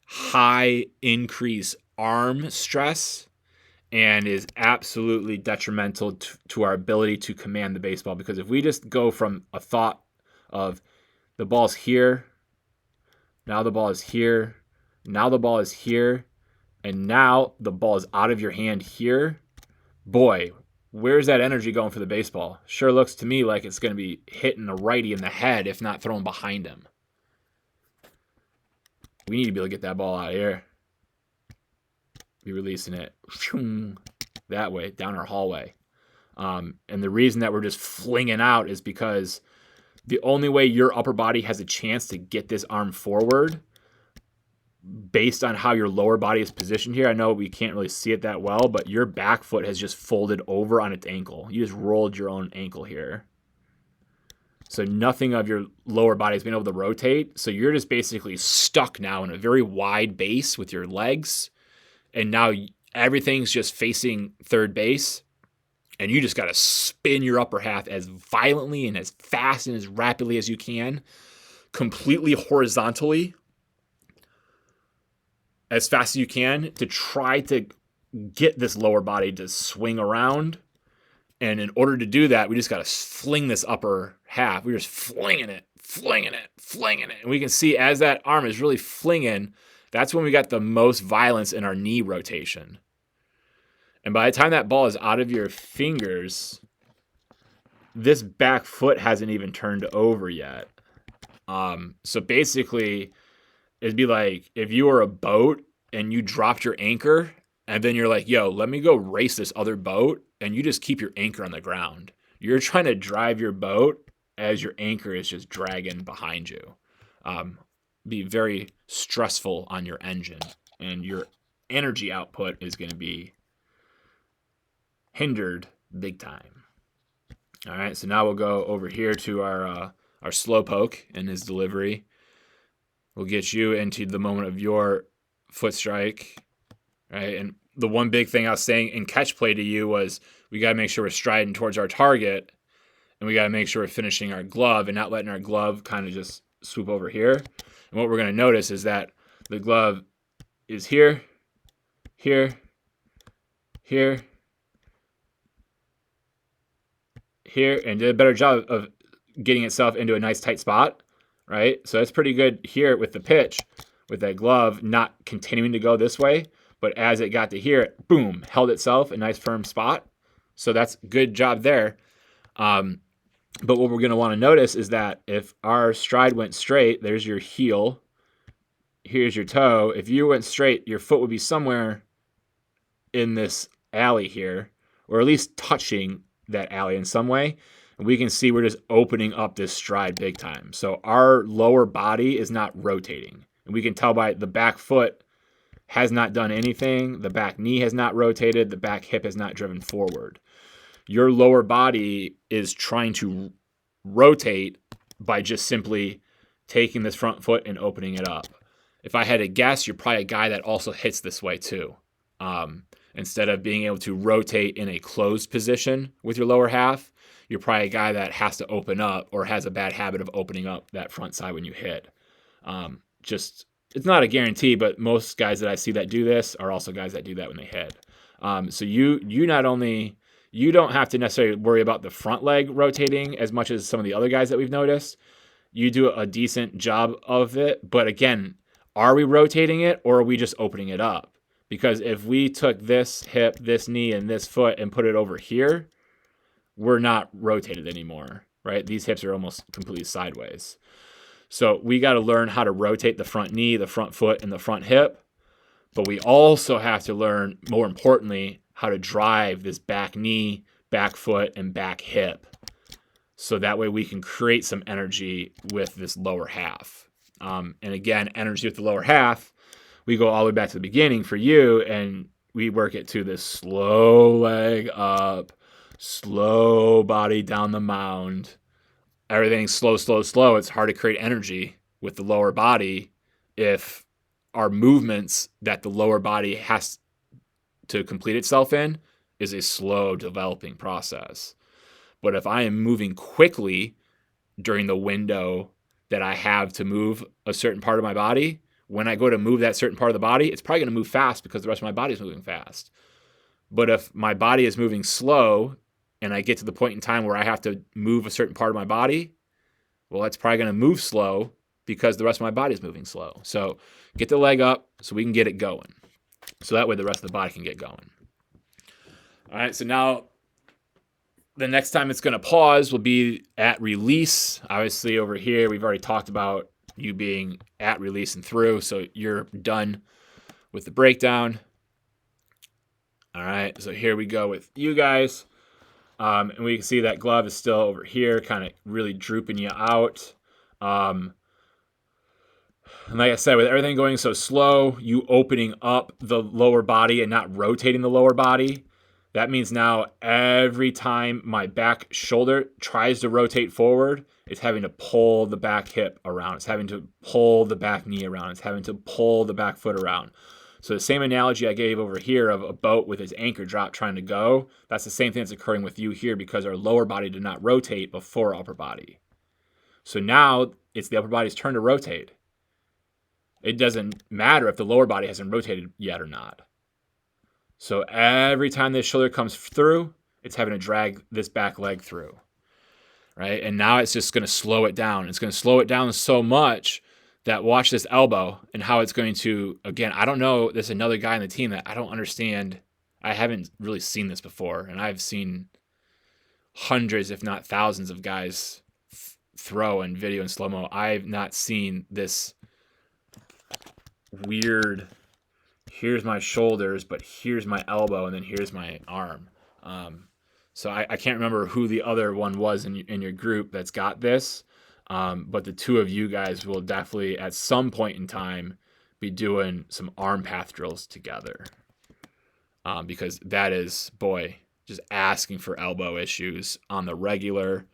high increase arm stress and is absolutely detrimental to our ability to command the baseball. Because if we just go from a thought of the ball's here, now the ball is here, now the ball is here, and now the ball is out of your hand here. Boy, where's that energy going for the baseball? Sure looks to me like it's going to be hitting a righty in the head, if not thrown behind him. We need to be able to get that ball out of here. Be releasing it that way, down our hallway. And the reason that we're just flinging out is because the only way your upper body has a chance to get this arm forward, based on how your lower body is positioned here, I know we can't really see it that well, but your back foot has just folded over on its ankle. You just rolled your own ankle here. So nothing of your lower body has been able to rotate. So you're just basically stuck now in a very wide base with your legs. And now everything's just facing third base. And you just got to spin your upper half as violently and as fast and as rapidly as you can, completely horizontally, as fast as you can, to try to get this lower body to swing around. And in order to do that, we just got to fling this upper half. We're just flinging it. And we can see as that arm is really flinging, that's when we got the most violence in our knee rotation. And by the time that ball is out of your fingers, this back foot hasn't even turned over yet. So basically, it'd be like if you were a boat and you dropped your anchor and then you're like, yo, let me go race this other boat, and you just keep your anchor on the ground. You're trying to drive your boat as your anchor is just dragging behind you. Be very stressful on your engine, and your energy output is going to be hindered big time. All right, so now we'll go over here to our slowpoke and his delivery. We'll get you into the moment of your foot strike, right? And the one big thing I was saying in catch play to you was we got to make sure we're striding towards our target, and we got to make sure we're finishing our glove and not letting our glove kind of just swoop over here. And what we're going to notice is that the glove is here, here, here, here, and did a better job of getting itself into a nice tight spot, right? So that's pretty good here with the pitch, with that glove not continuing to go this way, but as it got to here, it, boom, held itself a nice firm spot. So that's good job there. But what we're going to want to notice is that if our stride went straight, there's your heel, here's your toe. If you went straight, your foot would be somewhere in this alley here, or at least touching that alley in some way. And we can see we're just opening up this stride big time. So our lower body is not rotating. And we can tell by the back foot has not done anything. The back knee has not rotated. The back hip has not driven forward. Your lower body is trying to rotate by just simply taking this front foot and opening it up. If I had to guess, you're probably a guy that also hits this way too. Instead of being able to rotate in a closed position with your lower half, you're probably a guy that has to open up or has a bad habit of opening up that front side when you hit. It's not a guarantee, but most guys that I see that do this are also guys that do that when they hit. So you don't have to necessarily worry about the front leg rotating as much as some of the other guys that we've noticed. You do a decent job of it, but again, are we rotating it or are we just opening it up? Because if we took this hip, this knee, and this foot and put it over here, we're not rotated anymore, right? These hips are almost completely sideways. So we got to learn how to rotate the front knee, the front foot, and the front hip. But we also have to learn, more importantly, how to drive this back knee, back foot, and back hip. So that way we can create some energy with this lower half. And again, energy with the lower half, we go all the way back to the beginning for you, and we work it to this slow leg up, slow body down the mound. Everything's slow, slow, slow. It's hard to create energy with the lower body if our movements that the lower body has to complete itself in is a slow developing process. But if I am moving quickly during the window that I have to move a certain part of my body, when I go to move that certain part of the body, it's probably going to move fast because the rest of my body is moving fast. But if my body is moving slow and I get to the point in time where I have to move a certain part of my body, Well, it's probably going to move slow because the rest of my body is moving slow. So get the leg up so we can get it going. So that way the rest of the body can get going. All right, so now the next time it's going to pause will be at release. Obviously, over here, we've already talked about you being at release and through, so you're done with the breakdown. All right, so here we go with you guys. And we can see that glove is still over here, kind of really drooping you out. And like I said, with everything going so slow, you opening up the lower body and not rotating the lower body, that means now every time my back shoulder tries to rotate forward, it's having to pull the back hip around. It's having to pull the back knee around. It's having to pull the back foot around. So the same analogy I gave over here of a boat with its anchor drop trying to go, that's the same thing that's occurring with you here because our lower body did not rotate before upper body. So now it's the upper body's turn to rotate. It doesn't matter if the lower body hasn't rotated yet or not. So every time this shoulder comes through, it's having to drag this back leg through, right? And now it's just going to slow it down. It's going to slow it down so much that watch this elbow and how it's going to, again, I don't know. There's another guy on the team that I don't understand. I haven't really seen this before. And I've seen hundreds, if not thousands of guys throw in video and slow-mo. I've not seen this weird, here's my shoulders, but here's my elbow, and then here's my arm. So I can't remember who the other one was in your group that's got this. But the two of you guys will definitely, at some point in time, be doing some arm path drills together. Because that is, boy, just asking for elbow issues on the regular,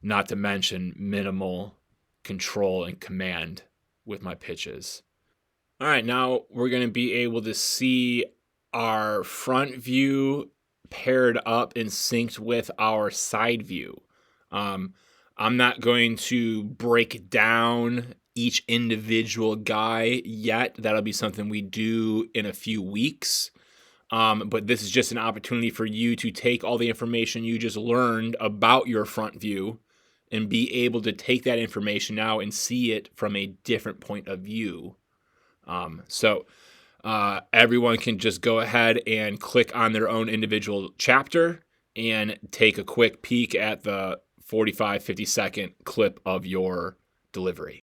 not to mention minimal control and command with my pitches. All right, now we're going to be able to see our front view paired up and synced with our side view. I'm not going to break down each individual guy yet. That'll be something we do in a few weeks. But this is just an opportunity for you to take all the information you just learned about your front view and be able to take that information now and see it from a different point of view. So everyone can just go ahead and click on their own individual chapter and take a quick peek at the 45, 50-second clip of your delivery.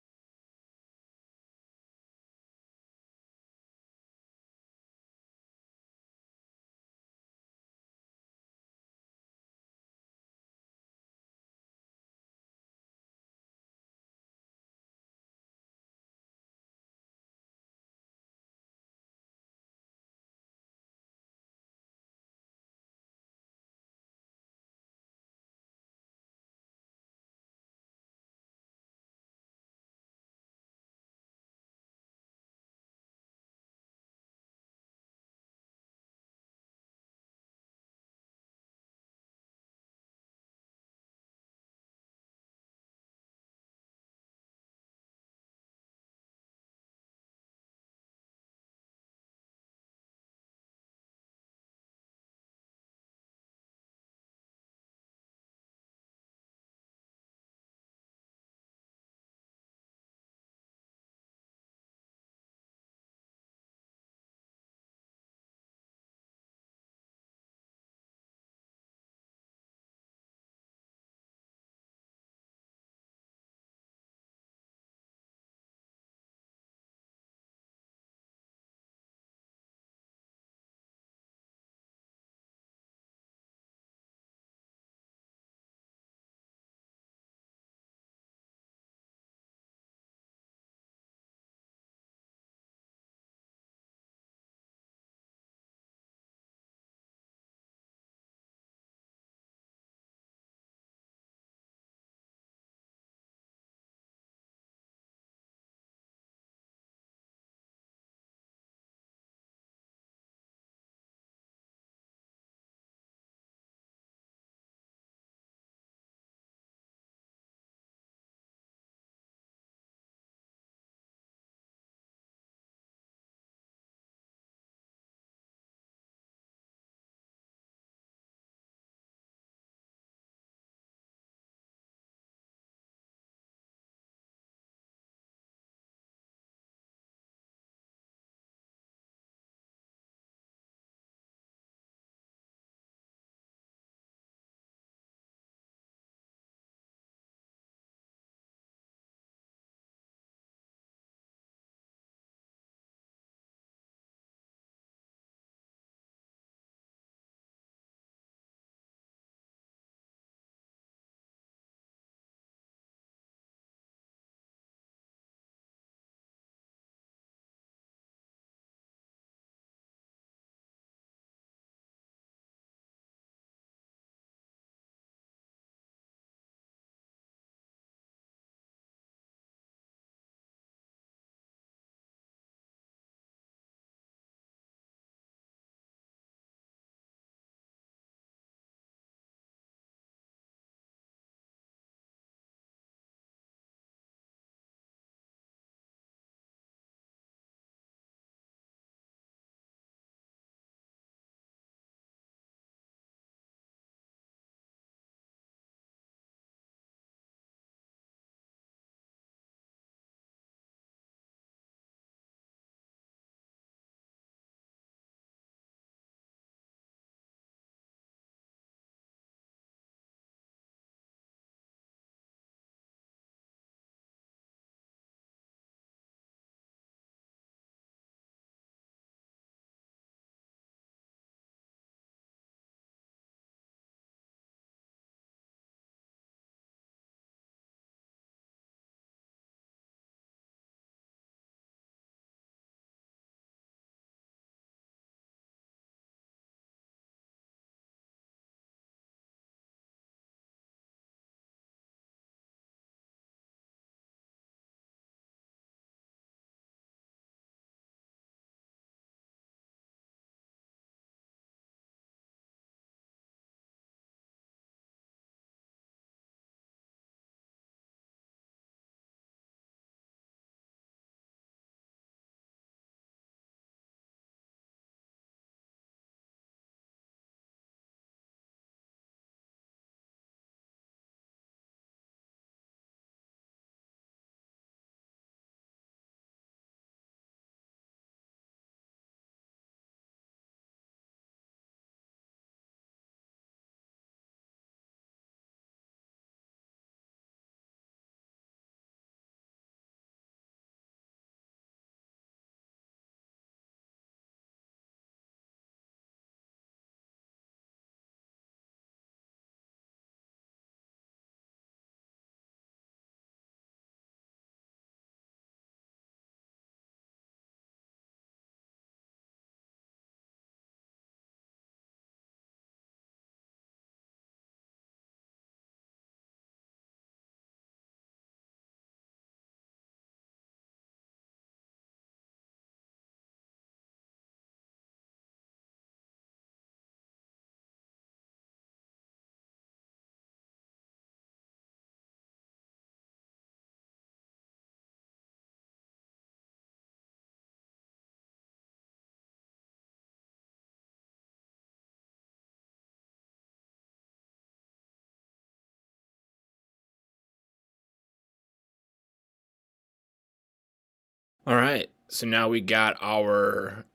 All right, so now we got our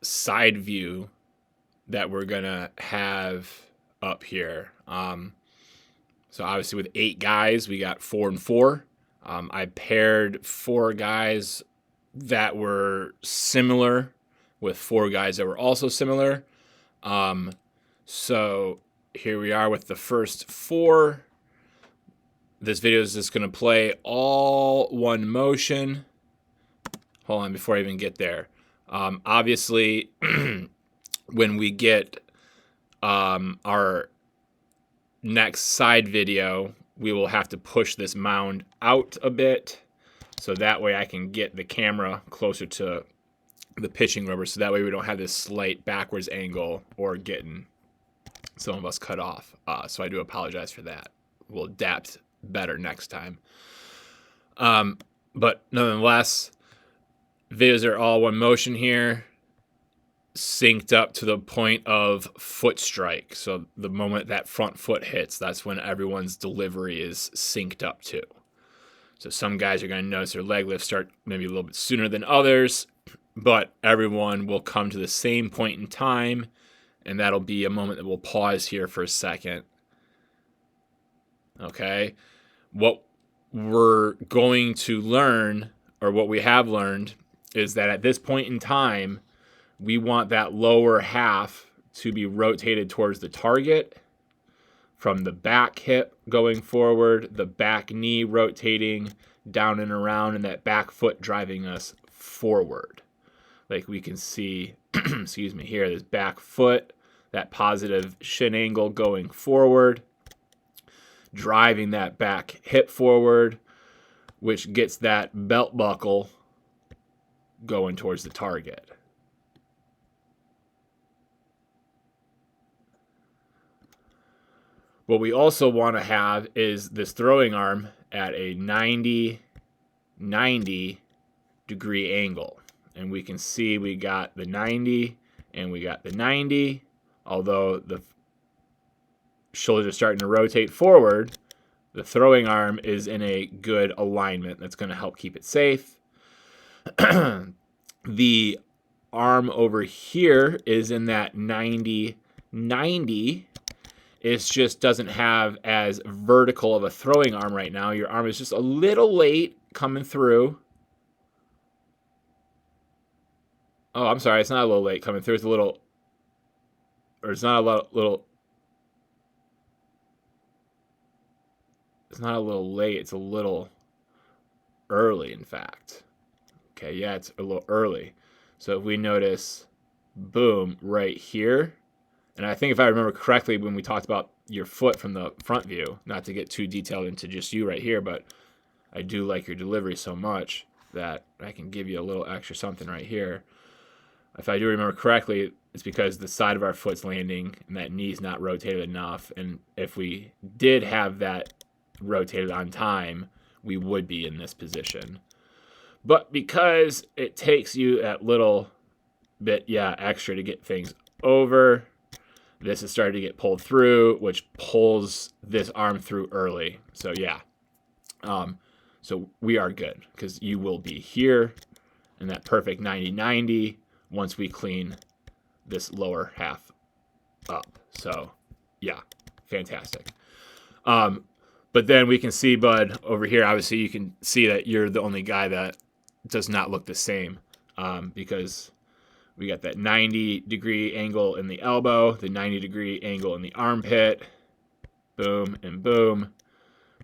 side view that we're gonna have up here. So obviously with 8 guys, we got 4 and 4. I paired 4 guys that were similar with 4 guys that were also similar. So here we are with the first 4. This video is just going to play all one motion. Hold on, before I even get there. Obviously, when we get our next side video, we will have to push this mound out a bit, so that way I can get the camera closer to the pitching rubber, so that way we don't have this slight backwards angle or getting some of us cut off. So I do apologize for that. We'll adapt better next time. But nonetheless, videos are all one motion here, synced up to the point of foot strike. So the moment that front foot hits, that's when everyone's delivery is synced up to. So some guys are going to notice their leg lifts start maybe a little bit sooner than others, but everyone will come to the same point in time, and that'll be a moment that we'll pause here for a second. Okay? What we're going to learn, or what we have learned, is that at this point in time, we want that lower half to be rotated towards the target, from the back hip going forward, the back knee rotating down and around, and that back foot driving us forward. Like we can see, excuse me, here, this back foot, that positive shin angle going forward, driving that back hip forward, which gets that belt buckle going towards the target. What we also want to have is this throwing arm at a 90 degree angle. And we can see we got the 90 and we got the 90. Although the shoulders are starting to rotate forward, the throwing arm is in a good alignment. That's going to help keep it safe. The arm over here is in that 90. It just doesn't have as vertical of a throwing arm right now. Your arm is just a little late coming through. Oh, I'm sorry. It's not a little late coming through. It's a little, or it's not a little. It's not a little late. It's a little early, in fact. Okay, yeah, it's a little early. So if we notice, boom, right here. And I think if I remember correctly, when we talked about your foot from the front view, not to get too detailed into just you right here, but I do like your delivery so much that I can give you a little extra something right here. If I do remember correctly, it's because the side of our foot's landing and that knee's not rotated enough. And if we did have that rotated on time, we would be in this position. But because it takes you that little bit, extra to get things over, this is starting to get pulled through, which pulls this arm through early. So so we are good because you will be here in that perfect 90-90 once we clean this lower half up. So yeah, fantastic. But then we can see, Bud, over here, obviously you can see that you're the only guy that does not look the same, because we got that 90 degree angle in the elbow, the 90 degree angle in the armpit, boom and boom,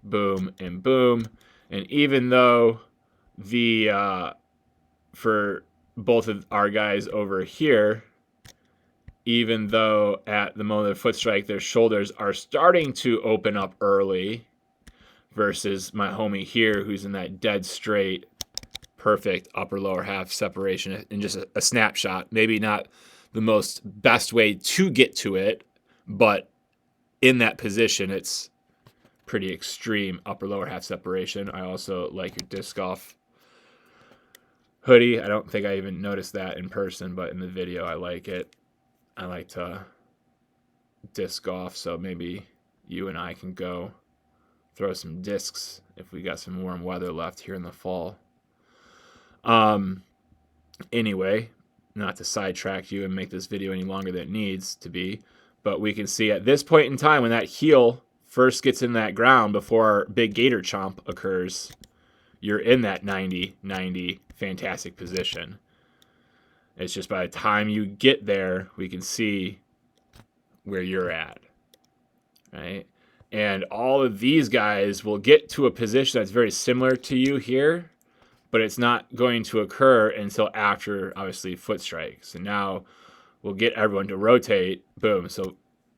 boom and boom. And even though for both of our guys over here, even though at the moment of the foot strike, their shoulders are starting to open up early versus my homie here, who's in that dead straight, perfect upper lower half separation in just a snapshot. Maybe not the most best way to get to it, but in that position, it's pretty extreme upper lower half separation. I also like your disc golf hoodie. I don't think I even noticed that in person, but in the video, I like it. I like to disc golf, so maybe you and I can go throw some discs if we got some warm weather left here in the fall. Anyway, not to sidetrack you and make this video any longer than it needs to be, but we can see at this point in time when that heel first gets in that ground before our big gator chomp occurs, you're in that 90-90 fantastic position. It's just by the time you get there, we can see where you're at, right? And all of these guys will get to a position that's very similar to you here, but it's not going to occur until after, obviously, foot strike. So now we'll get everyone to rotate. Boom. So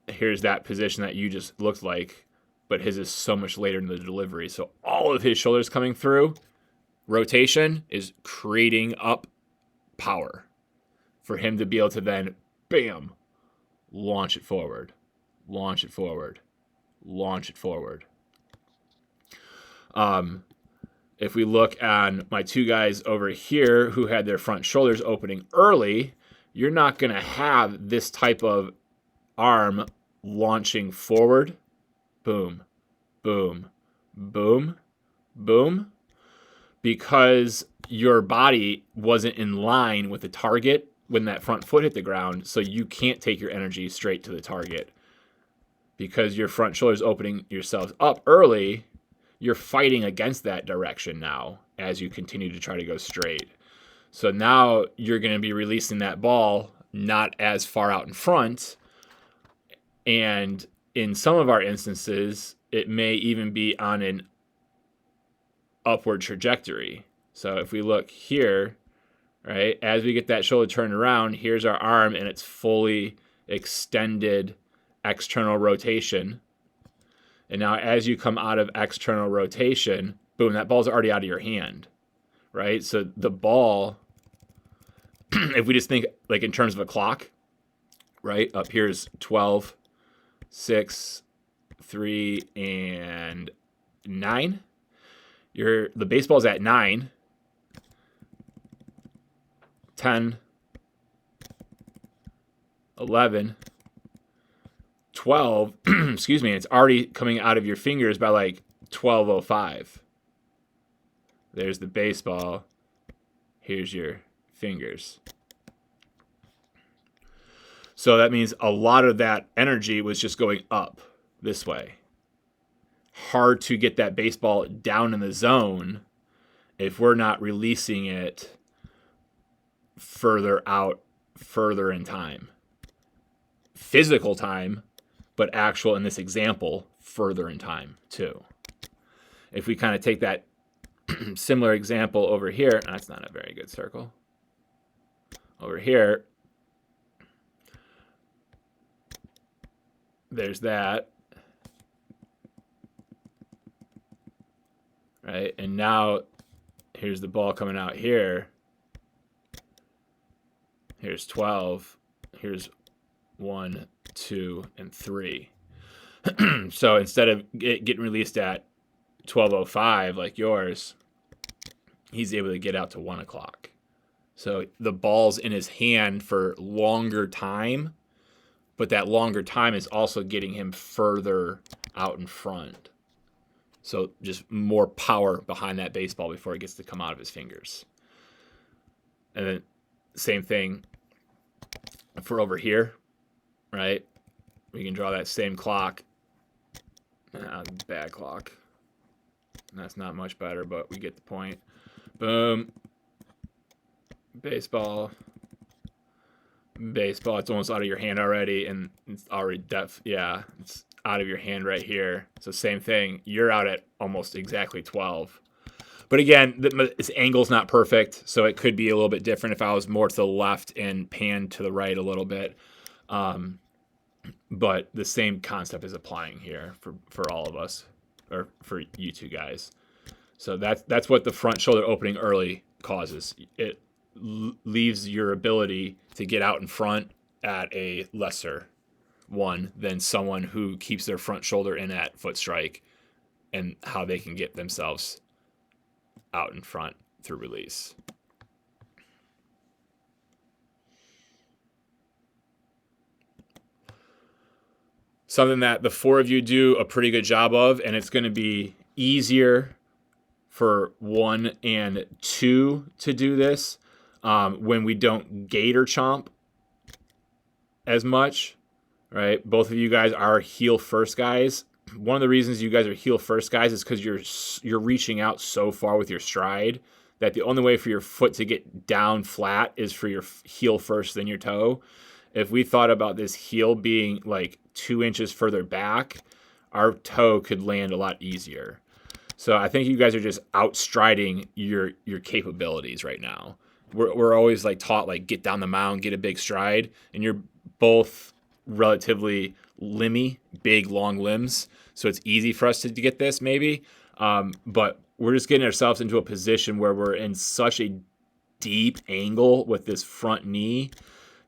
here's that position that you just looked like, but his is so much later in the delivery. So all of his shoulders coming through, rotation is creating up power for him to be able to then, bam, launch it forward, launch it forward, launch it forward. If we look on my two guys over here who had their front shoulders opening early, you're not going to have this type of arm launching forward. Boom, boom, boom, boom. Because your body wasn't in line with the target when that front foot hit the ground, so you can't take your energy straight to the target. Because your front shoulder's opening yourselves up early, you're fighting against that direction now as you continue to try to go straight. So now you're going to be releasing that ball not as far out in front. And in some of our instances, it may even be on an upward trajectory. So if we look here, right, as we get that shoulder turned around, here's our arm and it's fully extended external rotation. And now as you come out of external rotation, boom, that ball's already out of your hand, right? So the ball, if we just think like in terms of a clock, right, up here's 12, 6, 3, and 9. The baseball's at 9, 10, 11, 12, excuse me, it's already coming out of your fingers by like 12:05. There's the baseball. Here's your fingers. So that means a lot of that energy was just going up this way. Hard to get that baseball down in the zone if we're not releasing it further out, further in time. Physical time, but actual, in this example, further in time too. If we kind of take that similar example over here, that's not a very good circle. Over here, there's that. Right, and now here's the ball coming out here. Here's 12. Here's 1, 2, and 3. So instead of getting released at 12:05 like yours, he's able to get out to 1 o'clock. So the ball's in his hand for longer time, but that longer time is also getting him further out in front. So just more power behind that baseball before it gets to come out of his fingers. And then same thing for over here, right? We can draw that same clock. Bad clock. That's not much better, but we get the point. Boom. Baseball. Baseball. It's almost out of your hand already, and it's already it's out of your hand right here. So same thing. You're out at almost exactly 12. But again, this angle's not perfect, so it could be a little bit different if I was more to the left and panned to the right a little bit. But the same concept is applying here for all of us, or for you two guys. So that's what the front shoulder opening early causes. It leaves your ability to get out in front at a lesser one than someone who keeps their front shoulder in at foot strike, and how they can get themselves out in front through release. Something that the four of you do a pretty good job of, and it's going to be easier for 1 and 2 to do this when we don't gate or chomp as much, right? Both of you guys are heel first guys. One of the reasons you guys are heel first guys is because you're reaching out so far with your stride that the only way for your foot to get down flat is for your heel first, then your toe. If we thought about this heel being like 2 inches further back, our toe could land a lot easier. So I think you guys are just outstriding your capabilities right now. We're always like taught like get down the mound, get a big stride, and you're both relatively limby, big long limbs. So it's easy for us to get this maybe, but we're just getting ourselves into a position where we're in such a deep angle with this front knee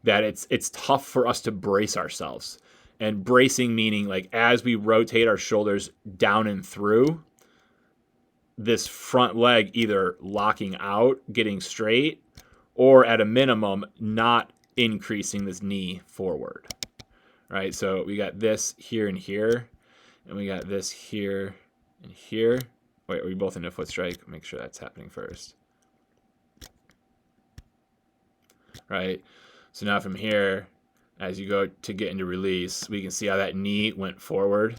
that it's tough for us to brace ourselves. And bracing meaning like as we rotate our shoulders down and through, this front leg either locking out, getting straight, or at a minimum, not increasing this knee forward, right? So we got this here and here, and we got this here and here. Wait, are we both in a foot strike? Make sure that's happening first. Right? So now from here, as you go to get into release, we can see how that knee went forward.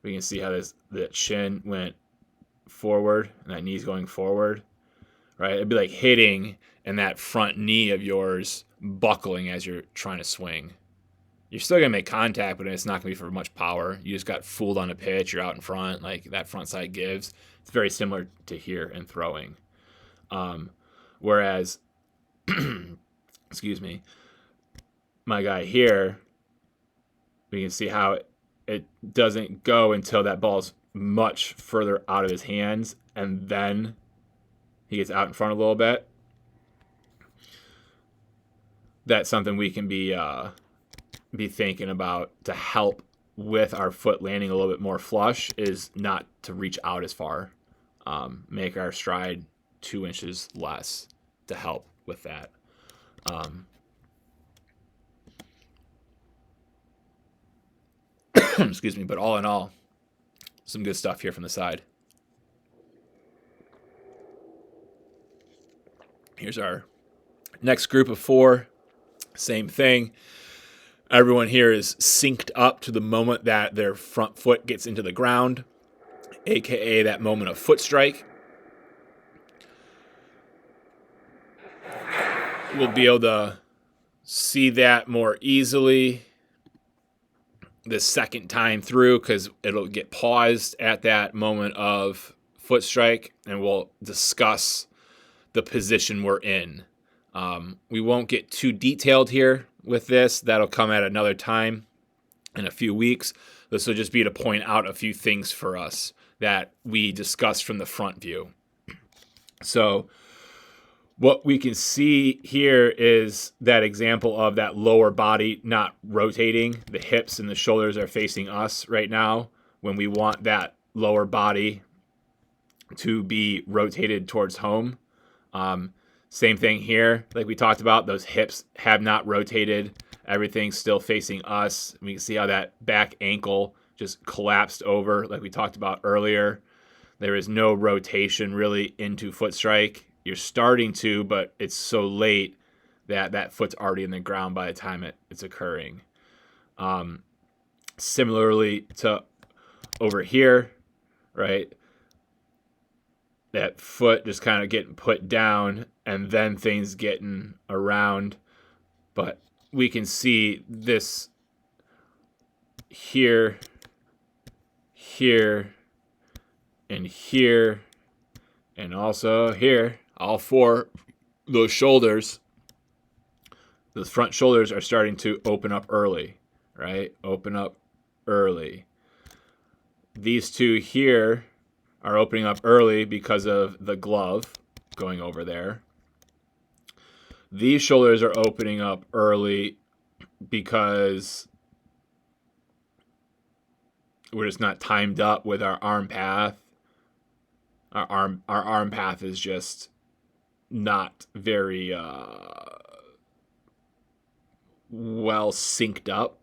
We can see how the chin went forward, and that knee's going forward, right? It'd be like hitting and that front knee of yours buckling as you're trying to swing. You're still going to make contact, but it's not going to be for much power. You just got fooled on a pitch. You're out in front. Like that front side gives. It's very similar to here in throwing. Whereas, excuse me, my guy here, we can see how it doesn't go until that ball's much further out of his hands, and then he gets out in front a little bit. That's something we can be thinking about to help with our foot landing a little bit more flush, is not to reach out as far. Make our stride 2 inches less to help with that. Excuse me, but all in all, some good stuff here from the side. Here's our next group of 4. Same thing. Everyone here is synced up to the moment that their front foot gets into the ground, aka that moment of foot strike. We'll be able to see that more easily the second time through because it'll get paused at that moment of foot strike, and we'll discuss the position we're in. We won't get too detailed here with this. That'll come at another time in a few weeks. This will just be to point out a few things for us that we discussed from the front view. So what we can see here is that example of that lower body not rotating. The hips and the shoulders are facing us right now when we want that lower body to be rotated towards home. Same thing here. Like we talked about, those hips have not rotated. Everything's still facing us. We can see how that back ankle just collapsed over like we talked about earlier. There is no rotation really into foot strike. You're starting to, but it's so late that that foot's already in the ground by the time it's occurring. Similarly to over here, right? That foot just kind of getting put down and then things getting around. But we can see this here, here, and here, and also here. All 4, those shoulders, those front shoulders are starting to open up early, right? Open up early. These 2 here are opening up early because of the glove going over there. These shoulders are opening up early because we're just not timed up with our arm path. Our arm path is just not very well synced up.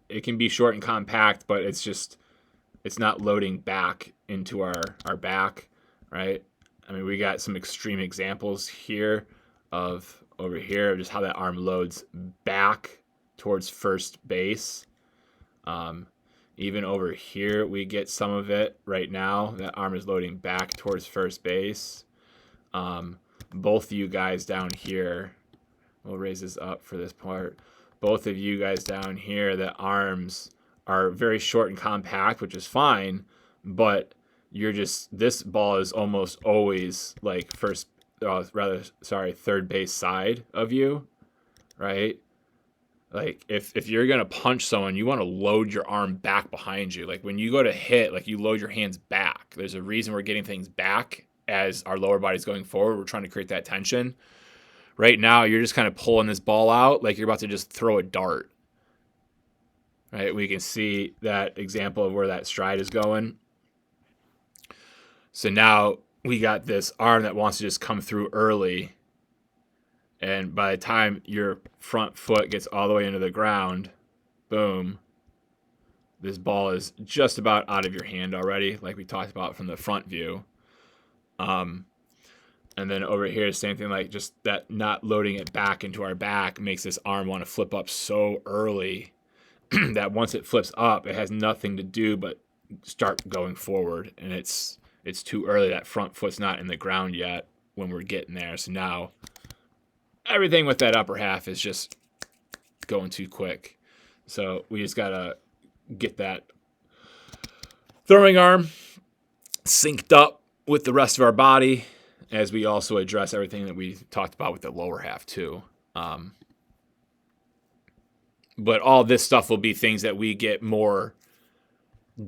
It can be short and compact, but it's not loading back into our back. right? I mean, we got some extreme examples here of over here of just how that arm loads back towards first base. Even over here, we get some of it right now. That arm is loading back towards first base. Both of you guys down here, we'll raise this up for this part. Both of you guys down here, the arms are very short and compact, which is fine, but this ball is almost always like third base side of you, right? Like if you're gonna punch someone, you want to load your arm back behind you. Like when you go to hit, like you load your hands back. There's a reason we're getting things back as our lower body's going forward. We're trying to create that tension. Right now, you're just kind of pulling this ball out like you're about to just throw a dart. Right? We can see that example of where that stride is going. So now we got this arm that wants to just come through early. And by the time your front foot gets all the way into the ground, boom, this ball is just about out of your hand already, like we talked about from the front view. And then over here, same thing, like just that not loading it back into our back makes this arm want to flip up so early that once it flips up, it has nothing to do but start going forward. And it's too early. That front foot's not in the ground yet when we're getting there. So now everything with that upper half is just going too quick. So we just got to get that throwing arm synced up with the rest of our body, as we also address everything that we talked about with the lower half too. But all this stuff will be things that we get more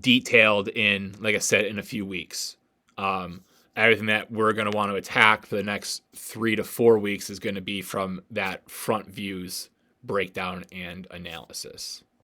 detailed in, like I said, in a few weeks. Everything that we're going to want to attack for the next 3 to 4 weeks is going to be from that front views breakdown and analysis.